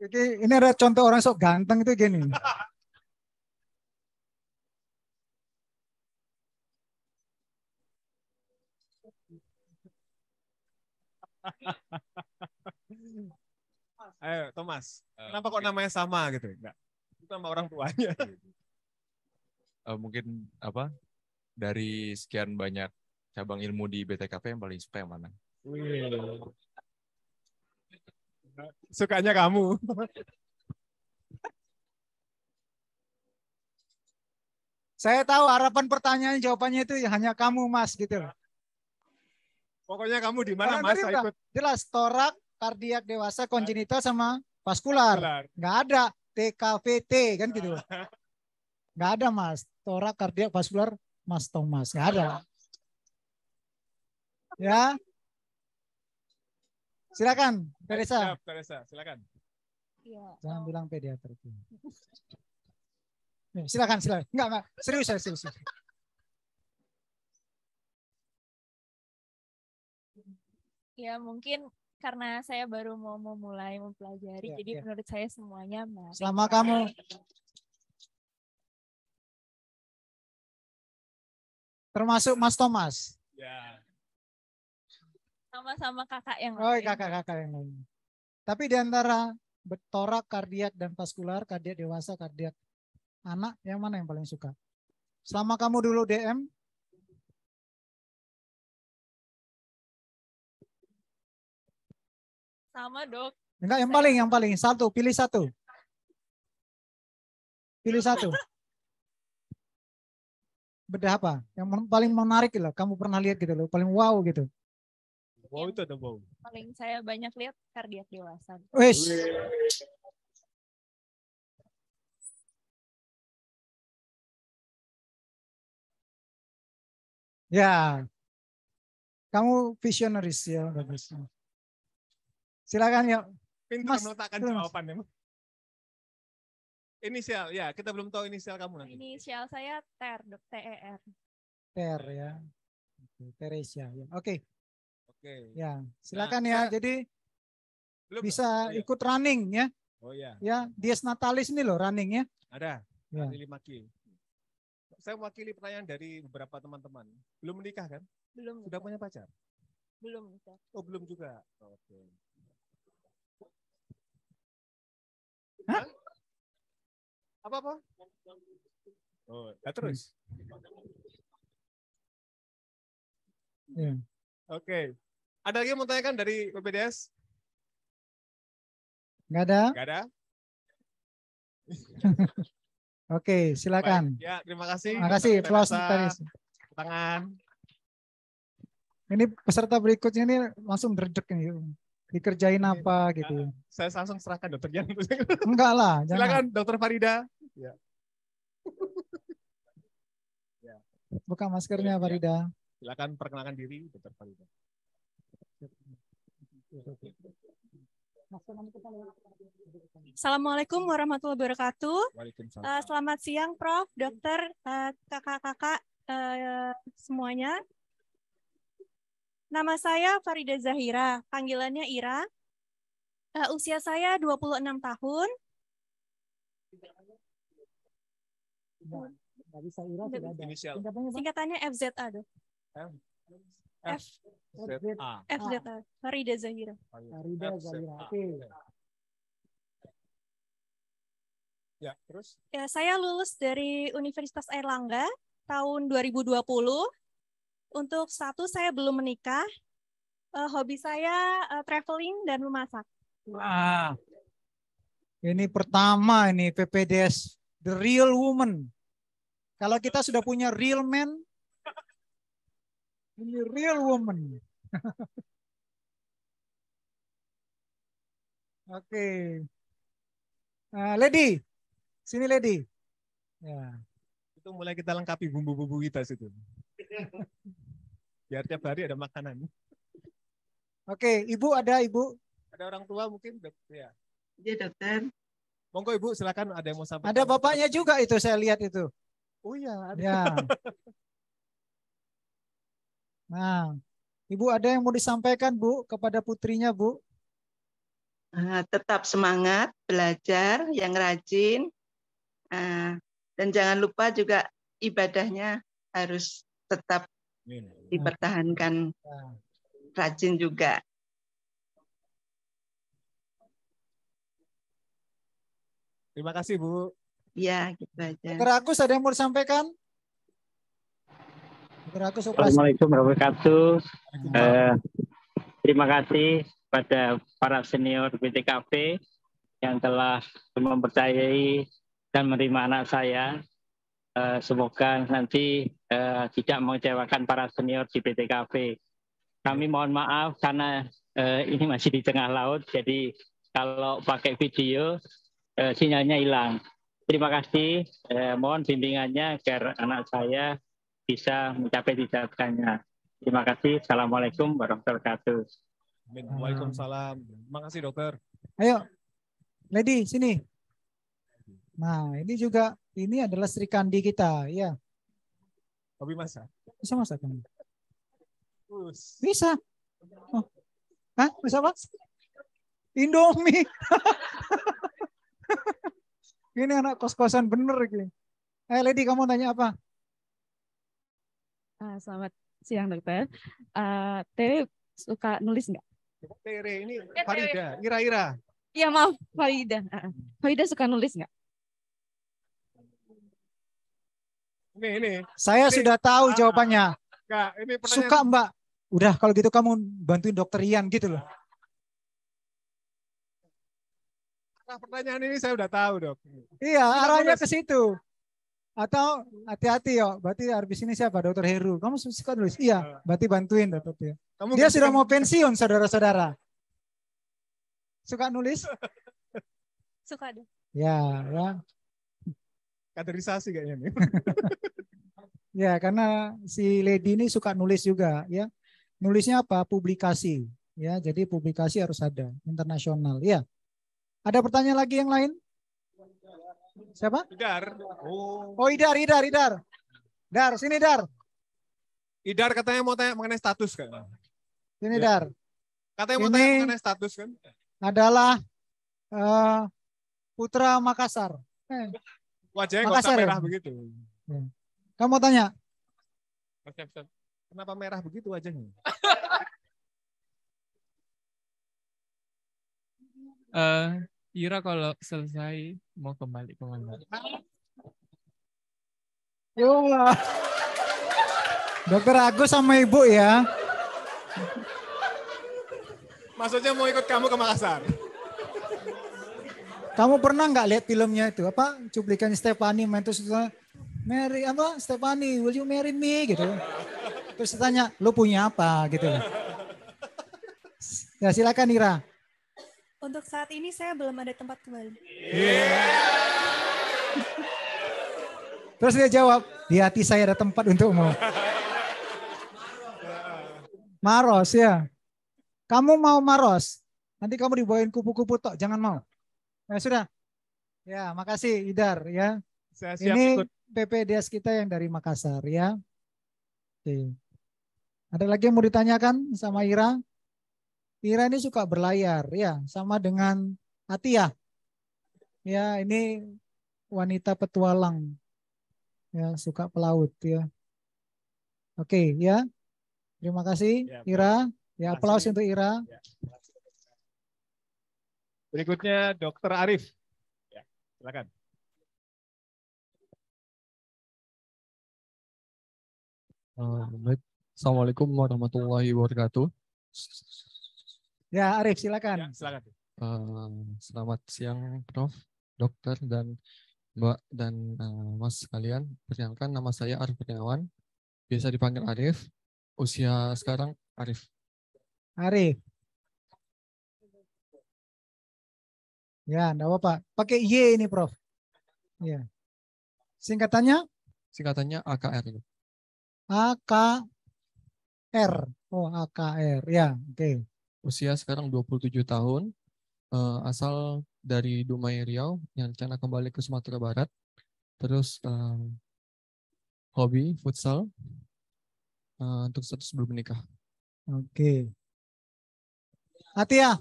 Ini ada contoh orang sok ganteng itu gini. Ayo Thomas, kenapa kok namanya sama gitu? Enggak. Itu nama orang tuanya. Mungkin apa? Dari sekian banyak cabang ilmu di BTKP yang paling suka yang mana? Sukanya kamu. Saya tahu harapan pertanyaan jawabannya itu hanya kamu Mas gitu. Pokoknya kamu di mana Mas? Ikut. Jelas torak, kardiak dewasa, kongenital sama vaskular. Nggak ada TKVT kan gitu. Nggak ada Mas. Torak, kardiak, vaskular, Mas Thomas. Nggak ada. Ya. Silakan, Teresa. Teresa, silakan. Jangan bilang pediater itu. Silakan. Enggak. Serius. Ya mungkin karena saya baru mau memulai mempelajari, jadi menurut saya semuanya menarik. Selama kamu termasuk Mas Thomas. Ya. Sama-sama kakak yang lain. Kakak yang lain. Tapi di antara torak, kardiak, dan vaskular, kardiak dewasa, kardiak anak, yang mana yang paling suka? Selama kamu dulu DM, sama Dok. Enggak, yang paling. Satu, pilih satu. Pilih satu. Bedah apa? Yang paling menarik lah, kamu pernah lihat gitu loh, paling wow gitu. Wow itu ada wow. Paling saya banyak lihat kardiak dewasa. Wes. Ya. Kamu visionaris ya, bagus. Silakan ya. Pintar meletakkan jawabannya. Inisial, ya kita belum tahu inisial kamu nanti. Inisial saya Ter, Dok, TER. Ter ya. Oke, Teresia ya. Oke. Oke. Ya, silakan ya. Jadi Belum, bisa oh, ya. ikut running ya. Oh ya. Ya, Dies Natalis ini loh running ya. Ada. Ya. Lili Maki. Saya mewakili pertanyaan dari beberapa teman-teman. Belum menikah kan? Belum. Sudah punya pacar? Belum. Dok. Oh, belum juga. Oke. Hah? Apa-apa? Oh, ya terus. Ya. Oke. Ada lagi yang mau tanyakan dari PPDS? Nggak ada? Nggak ada? Oke, silakan. Baik. Ya, terima kasih. Terima kasih. Applause tadi. Tangan. Ini peserta berikutnya ini langsung dredeg nih. Dikerjain apa gitu. Saya langsung serahkan dokter Jan. Enggak lah, jangan. Silakan dokter Farida. Ya. Buka maskernya Farida. Silakan perkenalkan diri dokter Farida. Assalamualaikum warahmatullahi wabarakatuh. Waalaikumsalam. Selamat siang, Prof, Dokter, kakak-kakak semuanya. Nama saya Farida Zahira, panggilannya Ira. Usia saya 26 tahun. Nggak bisa Ira, tidak ada. Inisial. Singkatannya FZA, Dok. FZA, Farida Zahira. Farida Zahira. Oke. Ya, terus? Ya, saya lulus dari Universitas Airlangga tahun 2020. Untuk status saya belum menikah. Hobi saya traveling dan memasak. Wah. Ini pertama ini PPDS, the real woman. Kalau kita sudah punya real man, ini real woman. Oke. Lady, sini Lady. Ya. Itu mulai kita lengkapi bumbu-bumbu kita situ. Biar tiap hari ada makanan. Oke, Ibu ada Ibu? Ada orang tua mungkin? Ya. Iya dokter. Monggo Ibu silakan ada yang mau sampaikan. Ada bapaknya juga itu saya lihat itu. Oh iya. Ada. Ya. Nah, Ibu ada yang mau disampaikan Bu kepada putrinya Bu? Tetap semangat, belajar, yang rajin. Dan jangan lupa juga ibadahnya harus tetap dipertahankan, rajin juga. Terima kasih Bu. Ya, gitu aja. Dr. Agus ada yang mau disampaikan? Dr. Agus, Assalamualaikum warahmatullahi wabarakatuh. Terima kasih pada para senior BTKP yang telah mempercayai dan menerima anak saya. Semoga nanti tidak mengecewakan para senior di BTKP. Kami mohon maaf karena ini masih di tengah laut, jadi kalau pakai video sinyalnya hilang. Terima kasih, mohon bimbingannya agar anak saya bisa mencapai cita-citanya. Terima kasih. Assalamualaikum warahmatullahi wabarakatuh. Waalaikumsalam. Terima kasih dokter. Ayo, Lady sini. Nah, ini juga ini adalah Sri Kandi kita, ya. Hobi masak. Bisa masak kan? Bisa. Oh. Hah? Bisa apa? Indomie. Ini anak kos-kosan bener ini. Lady kamu tanya apa? Selamat siang dokter. Tere suka nulis nggak? Tere ini Farida, Ira. Iya maaf Farida. Farida suka nulis nggak? Ini. Saya sudah tahu jawabannya. Enggak, ini suka Mbak. Udah kalau gitu kamu bantuin dokter Ian gitu loh. Nah, pertanyaan ini saya udah tahu dok. Iya, arahnya ke situ. Atau hati-hati yo, berarti habis ini siapa? Dokter Heru. Kamu suka nulis? Iya, berarti bantuin dokter. Dia sudah mau pensiun, saudara-saudara. Suka nulis? Suka deh. Ya. Kaderisasi kayaknya nih. Ya, karena si Lady ini suka nulis juga, ya. Nulisnya apa? Publikasi, ya. Jadi publikasi harus ada internasional, ya. Ada pertanyaan lagi yang lain? Siapa? Idar. Oh. Oh, Idar. Dar, sini Dar. Idar katanya mau tanya mengenai status kan? Sini Ya. Dar. Katanya mau Ini tanya mengenai status kan? adalah Putra Makassar. Wajahnya nggak Makassar usah ya? merah begitu. Kamu mau tanya? Kenapa merah begitu wajahnya? Ira kalau selesai mau kembali ke mana? Yo. Dokter Agus sama Ibu ya. Maksudnya mau ikut kamu ke Makassar? Kamu pernah nggak lihat filmnya itu apa cuplikan Stefani main terus Mary apa Stefani will you marry me gitu. Terus tanya lu punya apa gitu. Ya silakan Ira. Untuk saat ini saya belum ada tempat kembali. Terus dia jawab, di hati saya ada tempat untukmu. Maros ya. Kamu mau Maros? Nanti kamu dibawain kupu-kupu tok, jangan mau. Ya sudah. Ya, makasih Idar ya. Saya siap Ini ikut. PPDS kita yang dari Makassar ya. Oke. Ada lagi yang mau ditanyakan sama Ira? Ira ini suka berlayar ya, sama dengan Atia. Ya, ini wanita petualang. Ya, suka pelaut ya. Oke, ya. Terima kasih Ira. Ya, aplaus untuk Ira. Berikutnya Dokter Arif. Ya, silakan. Baik. Assalamualaikum warahmatullahi wabarakatuh. Ya, Arif silakan. Silakan. Selamat siang, Prof, Dokter dan Mbak dan Mas sekalian. Perkenalkan nama saya Arif Kurniawan. Biasa dipanggil Arif. Usia sekarang Arif. Arif. Ya, enggak apa-apa. Pakai Y ini, Prof. Ya. Singkatannya? Singkatannya AKR. AKR. Oh, AKR. Ya, oke. Usia sekarang 27 tahun. Asal dari Dumai Riau yang rencana kembali ke Sumatera Barat. Terus hobi futsal. Untuk status belum menikah. Oke. Atia.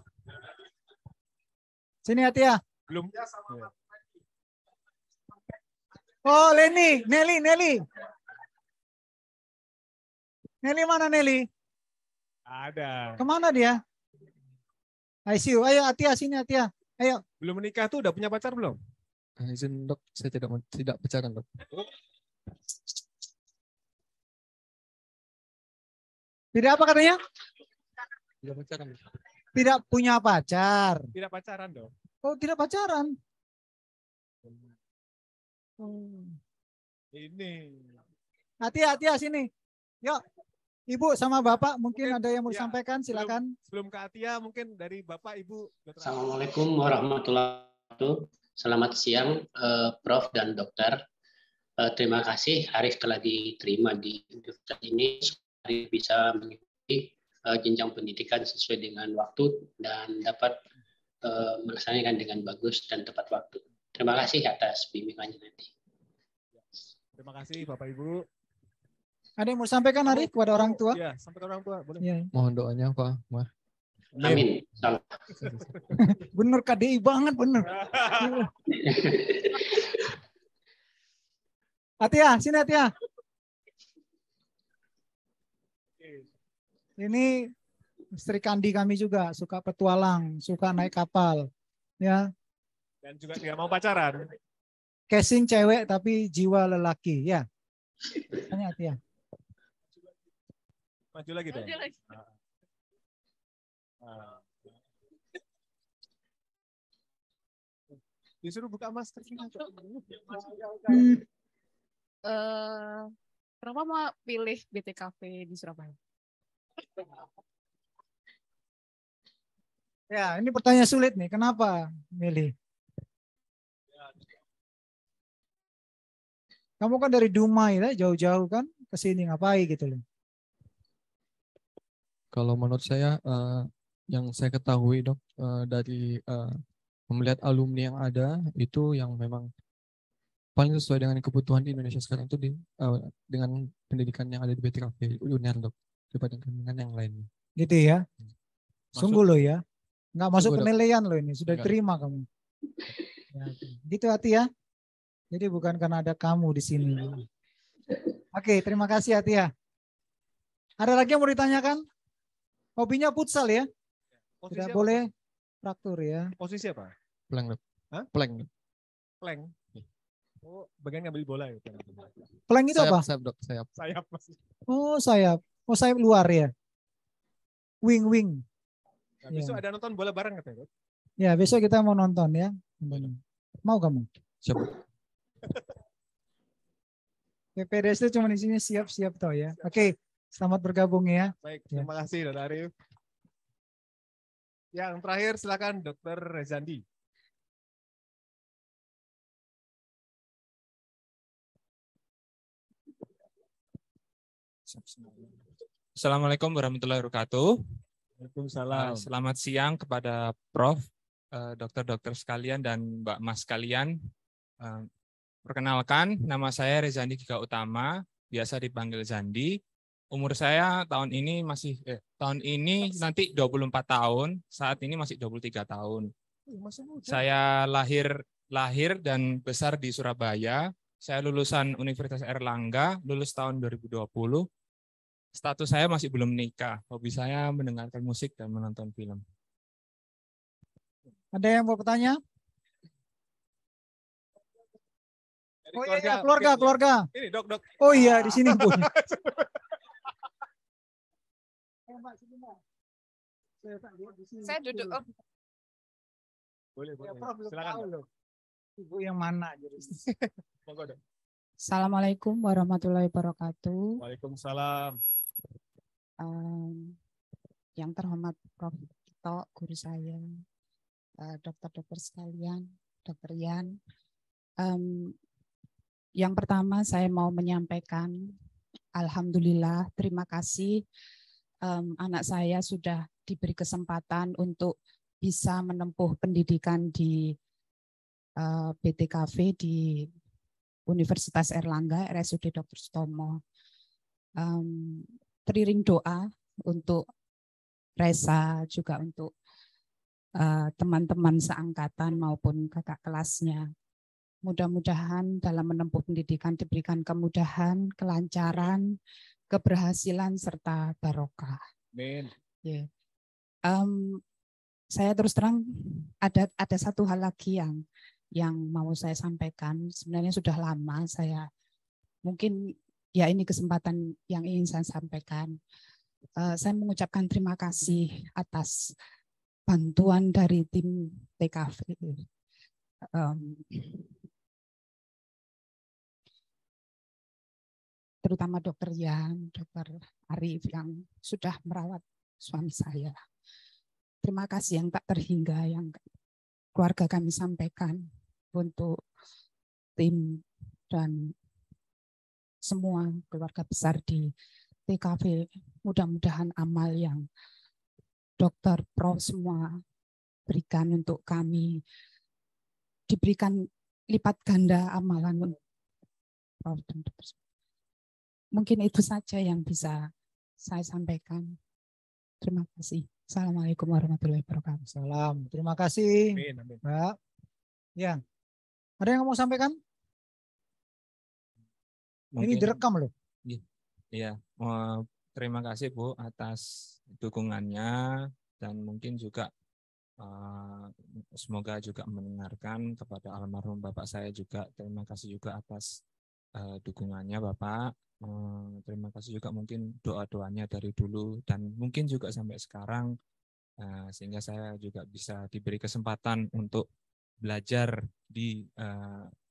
Sini Atia. Belum. Oh, Nelly. Nelly mana Nelly? Ada. Kemana dia? ICU. Ayo Atia, sini Atia. Ayo. Belum menikah tuh udah punya pacar belum? Izin dok, saya tidak pacaran dok. Tidak apa katanya? Tidak pacaran. Tidak punya pacar. Tidak pacaran dong. Oh, tidak pacaran. Ini. Atia sini. Yuk. Ibu sama Bapak mungkin ada yang mau disampaikan, silakan. Sebelum ke Atia mungkin dari Bapak Ibu. Assalamualaikum warahmatullahi wabarakatuh. Selamat siang Prof dan Dokter. Terima kasih Arif telah diterima di universitas ini. Arif bisa mengikuti jenjang pendidikan sesuai dengan waktu dan dapat melaksanakan dengan bagus dan tepat waktu. Terima kasih atas bimbingannya nanti. Terima kasih Bapak Ibu. Ada yang mau disampaikan Arif kepada orang tua? Iya, sampai ke orang tua. Boleh. Ya. Mohon doanya Pak. Amin. Bener KDI banget, bener. Atia, sini Atia. Ini istri Kandi kami juga suka petualang, suka naik kapal, ya. Dan juga tidak mau pacaran. Casing cewek tapi jiwa lelaki, ya. Tanya Atia. Maju lagi dong. Disuruh buka masker. Kenapa mau pilih BTKP di Surabaya? Ya, ini pertanyaan sulit nih. Kenapa milih? Kamu kan dari Dumai, jauh-jauh kan ke sini ngapain gitu loh. Kalau menurut saya yang saya ketahui dok dari melihat alumni yang ada itu yang memang paling sesuai dengan kebutuhan di Indonesia sekarang itu dengan pendidikan yang ada di BTKP UNER dok dibandingkan dengan yang lainnya. Gitu ya. Sungguh loh ya. Nggak masuk Sungguh, Dok. penilaian loh ini. Sudah Enggak. terima kamu. Ya, gitu hati ya. Jadi bukan karena ada kamu di sini. Oke, terima kasih hati ya. Ada lagi yang mau ditanyakan? Hobinya futsal ya? Posisi Tidak apa? boleh fraktur ya. Posisi apa? Plank dok. Hah? Plank dok. Plank. Oh, bagian ngambil bola ya. Plank itu apa? Sayap dok, sayap. Sayap masih. Oh sayap. Oh sayap luar ya. Wing. Nah, besok Ya. ada nonton bola bareng katanya. Dok? Ya besok kita mau nonton ya. Mau kamu? Siap. PPDS itu cuma di sini siap-siap toh ya. Oke, selamat bergabung ya. Baik, Ya. terima kasih Dr. Arif. Yang terakhir silakan Dr. Rezandi. Assalamualaikum warahmatullahi wabarakatuh. Waalaikumsalam. Selamat siang kepada Prof, dokter-dokter sekalian dan Mbak Mas sekalian. Perkenalkan, nama saya Rezandi Giga Utama, biasa dipanggil Zandi. Umur saya tahun ini nanti 24 tahun, saat ini masih 23 tahun. Saya lahir dan besar di Surabaya. Saya lulusan Universitas Airlangga, lulus tahun 2020. Status saya masih belum menikah. Hobi saya mendengarkan musik dan menonton film. Ada yang mau bertanya? Dari Oh iya, keluarga. Ini dok. Oh iya, di sini pun. Saya duduk. Oh. Boleh. Silakan. Silakan. Ibu yang mana? Monggo, Dok. Assalamualaikum warahmatullahi wabarakatuh. Waalaikumsalam. Yang terhormat Prof. Tito, guru saya, dokter-dokter sekalian, Dokter Yan. Yang pertama saya mau menyampaikan, alhamdulillah, terima kasih anak saya sudah diberi kesempatan untuk bisa menempuh pendidikan di BTKV di Universitas Airlangga, RSUD Dr. Sutomo. Teriring doa untuk Reza, juga untuk teman-teman seangkatan maupun kakak kelasnya. Mudah-mudahan dalam menempuh pendidikan diberikan kemudahan, kelancaran, keberhasilan, serta barokah. Amin. Yeah. Saya terus terang ada satu hal lagi yang mau saya sampaikan. Sebenarnya sudah lama saya mungkin ya ini kesempatan yang ingin saya sampaikan. Saya mengucapkan terima kasih atas bantuan dari tim TKV. Terutama Dokter Yan, Dokter Arif yang sudah merawat suami saya. Terima kasih yang tak terhingga yang keluarga kami sampaikan untuk tim dan semua keluarga besar di TKV. Mudah-mudahan amal yang dokter, prof semua berikan untuk kami diberikan lipat ganda amalan prof dan dokter. Mungkin itu saja yang bisa saya sampaikan. Terima kasih. Assalamualaikum warahmatullahi wabarakatuh. Salam. Terima kasih. Amin. Mbak. Ya. Ada yang mau sampaikan? Ini direkam loh. Iya. Terima kasih Bu atas dukungannya dan mungkin juga semoga juga mendengarkan kepada almarhum Bapak saya juga. Terima kasih juga atas dukungannya Bapak. Terima kasih juga mungkin doa-doanya dari dulu dan mungkin juga sampai sekarang sehingga saya juga bisa diberi kesempatan untuk belajar di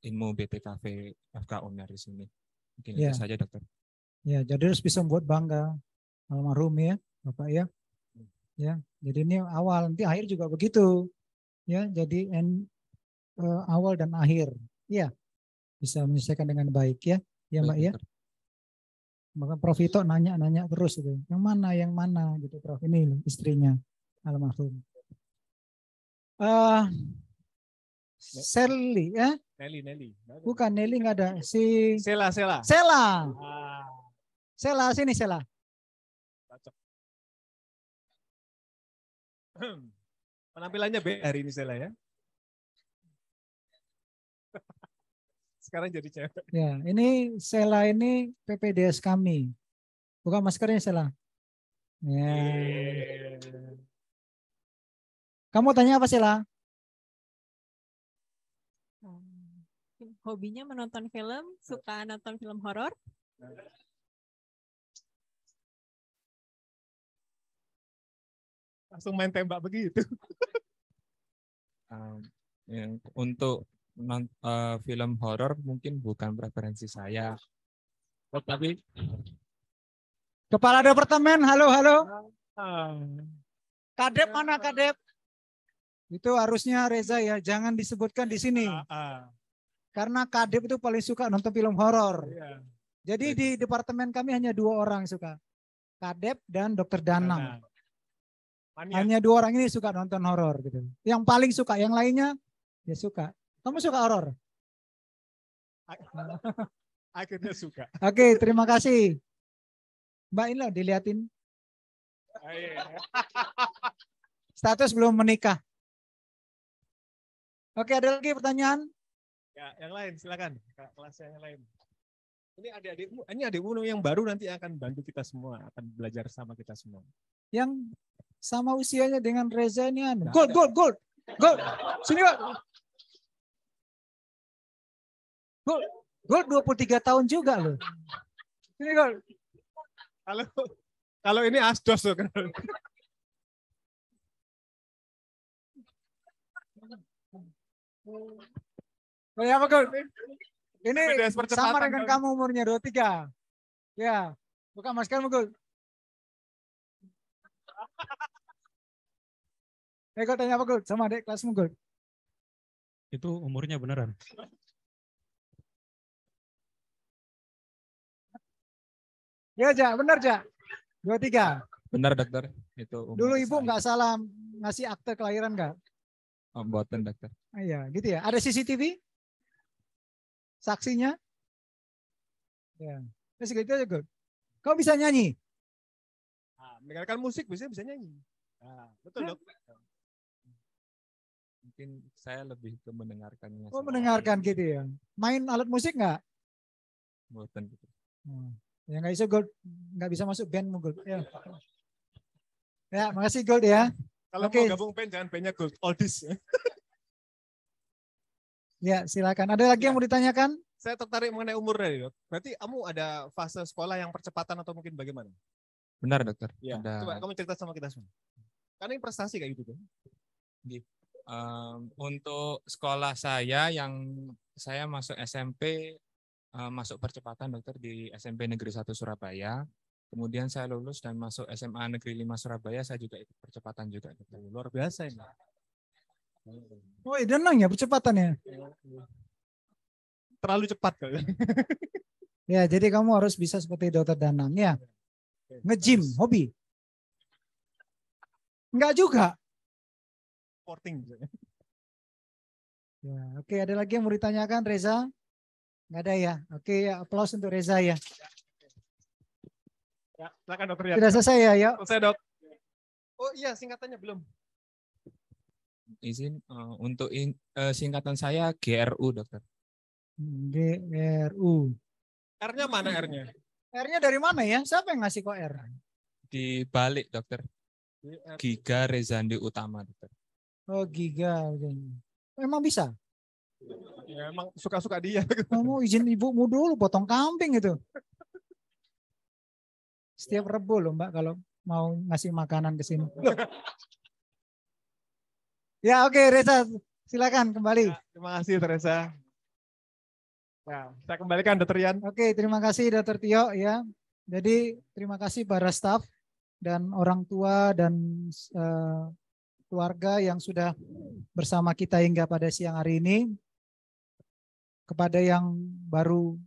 ilmu BTKV FK UNER di sini. Mungkin Ya. itu saja dokter. Ya, jadi harus bisa membuat bangga almarhum ya, Bapak ya. Ya, jadi ini awal, nanti akhir juga begitu. Ya, jadi awal dan akhir. Ya, bisa menyelesaikan dengan baik ya. Ya, Mbak ya. Maka Prof Ito nanya terus itu. Yang mana gitu Prof. Ini istrinya almarhum. Sally, ya? Nelly. Bukan Nelly, nggak ada. Si Sela. Sela. Ah, Sela, sini Sela. cocok. Penampilannya B hari ini Sela ya. Sekarang jadi cewek. Ya, ini Sela ini PPDS kami. Bukan maskernya Sela. Ya. Kamu tanya apa Sela? Hobinya menonton film, suka nonton film horor. Langsung main tembak begitu. Yang untuk film horor mungkin bukan preferensi saya. Tapi Kepala Departemen, halo. Kadep mana Kadep? Itu harusnya Reza ya, jangan disebutkan di sini. Karena Kadep itu paling suka nonton film horor. Jadi di departemen kami hanya 2 orang suka. Kadep dan Dokter Danang. Hanya 2 orang ini suka nonton horor gitu. Yang paling suka, yang lainnya ya suka. Kamu suka horor? Akhirnya suka. Oke, terima kasih. Mbak ini loh diliatin. Status belum menikah. Oke, ada lagi pertanyaan? Ya, yang lain silakan. Kelas yang lain. Ini adik-adikmu yang baru nanti akan bantu kita semua, akan belajar sama kita semua. Yang sama usianya dengan Reza ini anu. Gold. Sini Pak. Gold 23 tahun juga loh. Sini Gold. Kalau ini asdos loh kan. Oh ya apa Gold? Ini sama dengan kamu umurnya 23. Ya, buka maskermu Gold. Gold tanya apa Gold? Sama adik kelasmu Gold. Itu umurnya beneran. Ya Ja, benar Ja. 23. Benar dokter. Itu umur Dulu ibu saya. nggak salah ngasih akte kelahiran nggak? Buatan dokter. Iya, gitu ya. Ada CCTV? Saksinya? Ya. Terus gitu aja Gold. Kau bisa nyanyi? Mendengarkan musik bisa nyanyi. Betul dok. Mungkin saya lebih ke mendengarkannya. Oh mendengarkan gitu ya. Main alat musik nggak? Buatan gitu. Ya nggak bisa Gold, nggak bisa masuk bandmu Gold. Ya, makasih Gold ya. Kalau Oke. mau gabung band jangan bandnya Gold, Oldies. Ya silakan. Ada lagi yang mau ditanyakan? Saya tertarik mengenai umur tadi dok. Berarti kamu ada fase sekolah yang percepatan atau mungkin bagaimana? Benar dokter. Ya. Ada. Coba kamu cerita sama kita semua. Karena ini prestasi kayak gitu kan. Untuk sekolah saya yang saya masuk SMP masuk percepatan dokter di SMP Negeri 1 Surabaya. Kemudian saya lulus dan masuk SMA Negeri 5 Surabaya, saya juga ikut percepatan juga. Dokter. Luar biasa ini. Oh, Danang ya percepatannya. Terlalu cepat kali. Ya, jadi kamu harus bisa seperti Dokter Danang ya. Nge-gym, hobi. Enggak juga. Sporting. Ya, oke, ada lagi yang mau ditanyakan Reza? Enggak ada ya. Oke, aplaus untuk Reza ya. Ya, silakan dokter ya. Sudah selesai ya, yuk. Selesai dok. Oh iya, singkatannya belum. Izin untuk singkatan saya GRU dokter. GRU. R-nya mana R-nya? R-nya dari mana ya? Siapa yang ngasih kok R? Di balik dokter. Giga Rezandi Utama dokter. Oh Giga. Emang bisa? Ya emang suka-suka dia. Kamu izin ibumu dulu potong kambing itu. Setiap Rebo loh Mbak kalau mau ngasih makanan ke sini. Ya oke Reza, silakan kembali. Ya, terima kasih Teresa. Ya, saya kembalikan Dr. Yan. Oke, terima kasih Dr. Tio ya. Jadi terima kasih para staf dan orang tua dan keluarga yang sudah bersama kita hingga pada siang hari ini. Kepada yang baru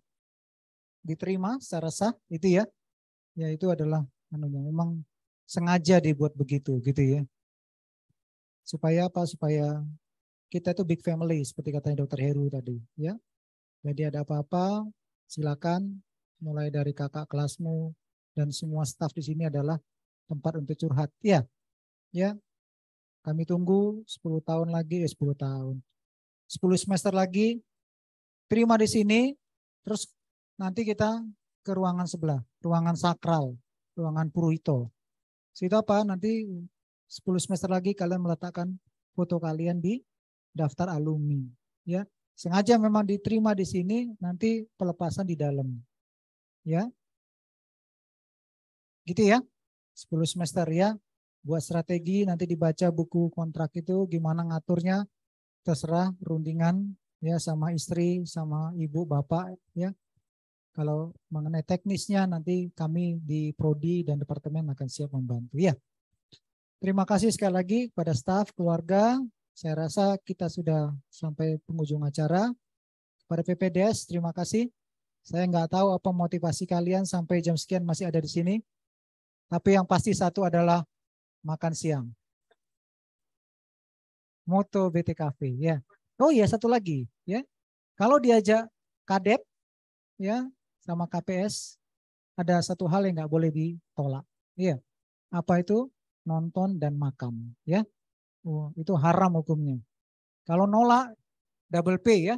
diterima secara sah itu ya. Ya itu adalah memang sengaja dibuat begitu gitu ya. Supaya apa? Supaya kita itu big family seperti katanya Dokter Heru tadi, ya. Jadi ada apa-apa, silakan mulai dari kakak kelasmu dan semua staf di sini adalah tempat untuk curhat, ya. Ya. Kami tunggu 10 tahun lagi, 10 tahun. 10 semester lagi terima di sini, terus nanti kita ke ruangan sebelah, ruangan sakral, ruangan Puruhito. Situ apa? Nanti 10 semester lagi kalian meletakkan foto kalian di daftar alumni. Ya, sengaja memang diterima di sini, nanti pelepasan di dalam. Ya, gitu ya. 10 semester ya. Buat strategi nanti dibaca buku kontrak itu gimana ngaturnya, terserah rundingan ya sama istri, sama ibu, bapak ya. Kalau mengenai teknisnya nanti kami di Prodi dan Departemen akan siap membantu ya. Terima kasih sekali lagi kepada staf, keluarga. Saya rasa kita sudah sampai penghujung acara. Pada PPDS, terima kasih. Saya nggak tahu apa motivasi kalian sampai jam sekian masih ada di sini. Tapi yang pasti satu adalah makan siang. Moto BTKV ya. Oh iya, satu lagi ya. Kalau diajak Kadep ya sama KPS, ada satu hal yang nggak boleh ditolak. Iya. Apa itu? Nonton dan makan ya. Oh, itu haram hukumnya. Kalau nolak double pay ya.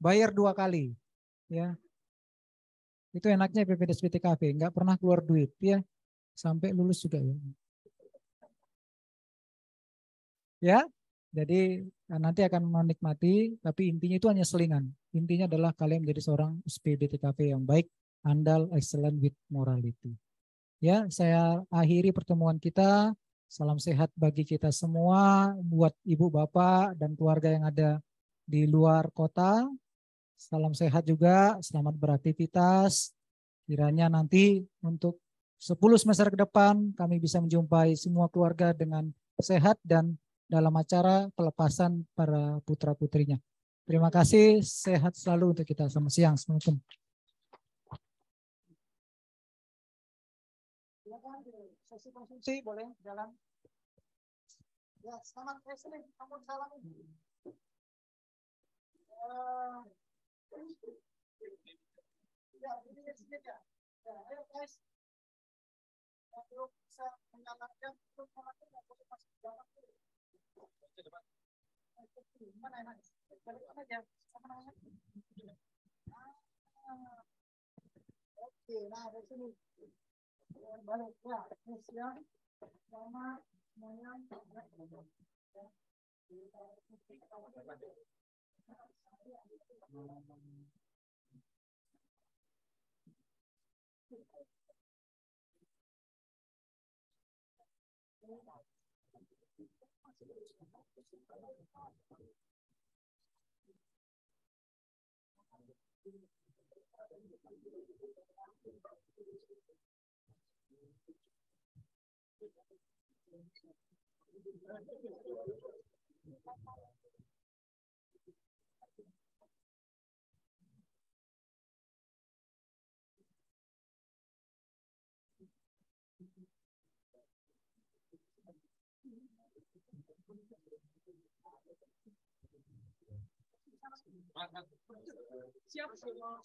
Bayar 2 kali ya. Itu enaknya PPDS BTKV, nggak pernah keluar duit ya. Sampai lulus juga ya. Ya. Jadi nanti akan menikmati, tapi intinya itu hanya selingan. Intinya adalah kalian menjadi seorang SPBTKV yang baik, andal, excellent with morality. Ya, saya akhiri pertemuan kita. Salam sehat bagi kita semua, buat ibu, bapak, dan keluarga yang ada di luar kota. Salam sehat juga, selamat beraktivitas. Kiranya nanti untuk 10 semester ke depan kami bisa menjumpai semua keluarga dengan sehat dan dalam acara pelepasan para putra-putrinya. Terima kasih, sehat selalu untuk kita. Selamat siang. Assalamualaikum. Sesi konsumsi boleh jalan. Ya, selamat sore. Kamu salam. Ya, ini ya. Ya, ayo guys. Kalau bisa menyalakan untuk melakukan masih jalan. Mana enak? Balik aja sama namanya. Oke, nah dari sini. Balik ya, siang. Sama semuanya. Siap semua.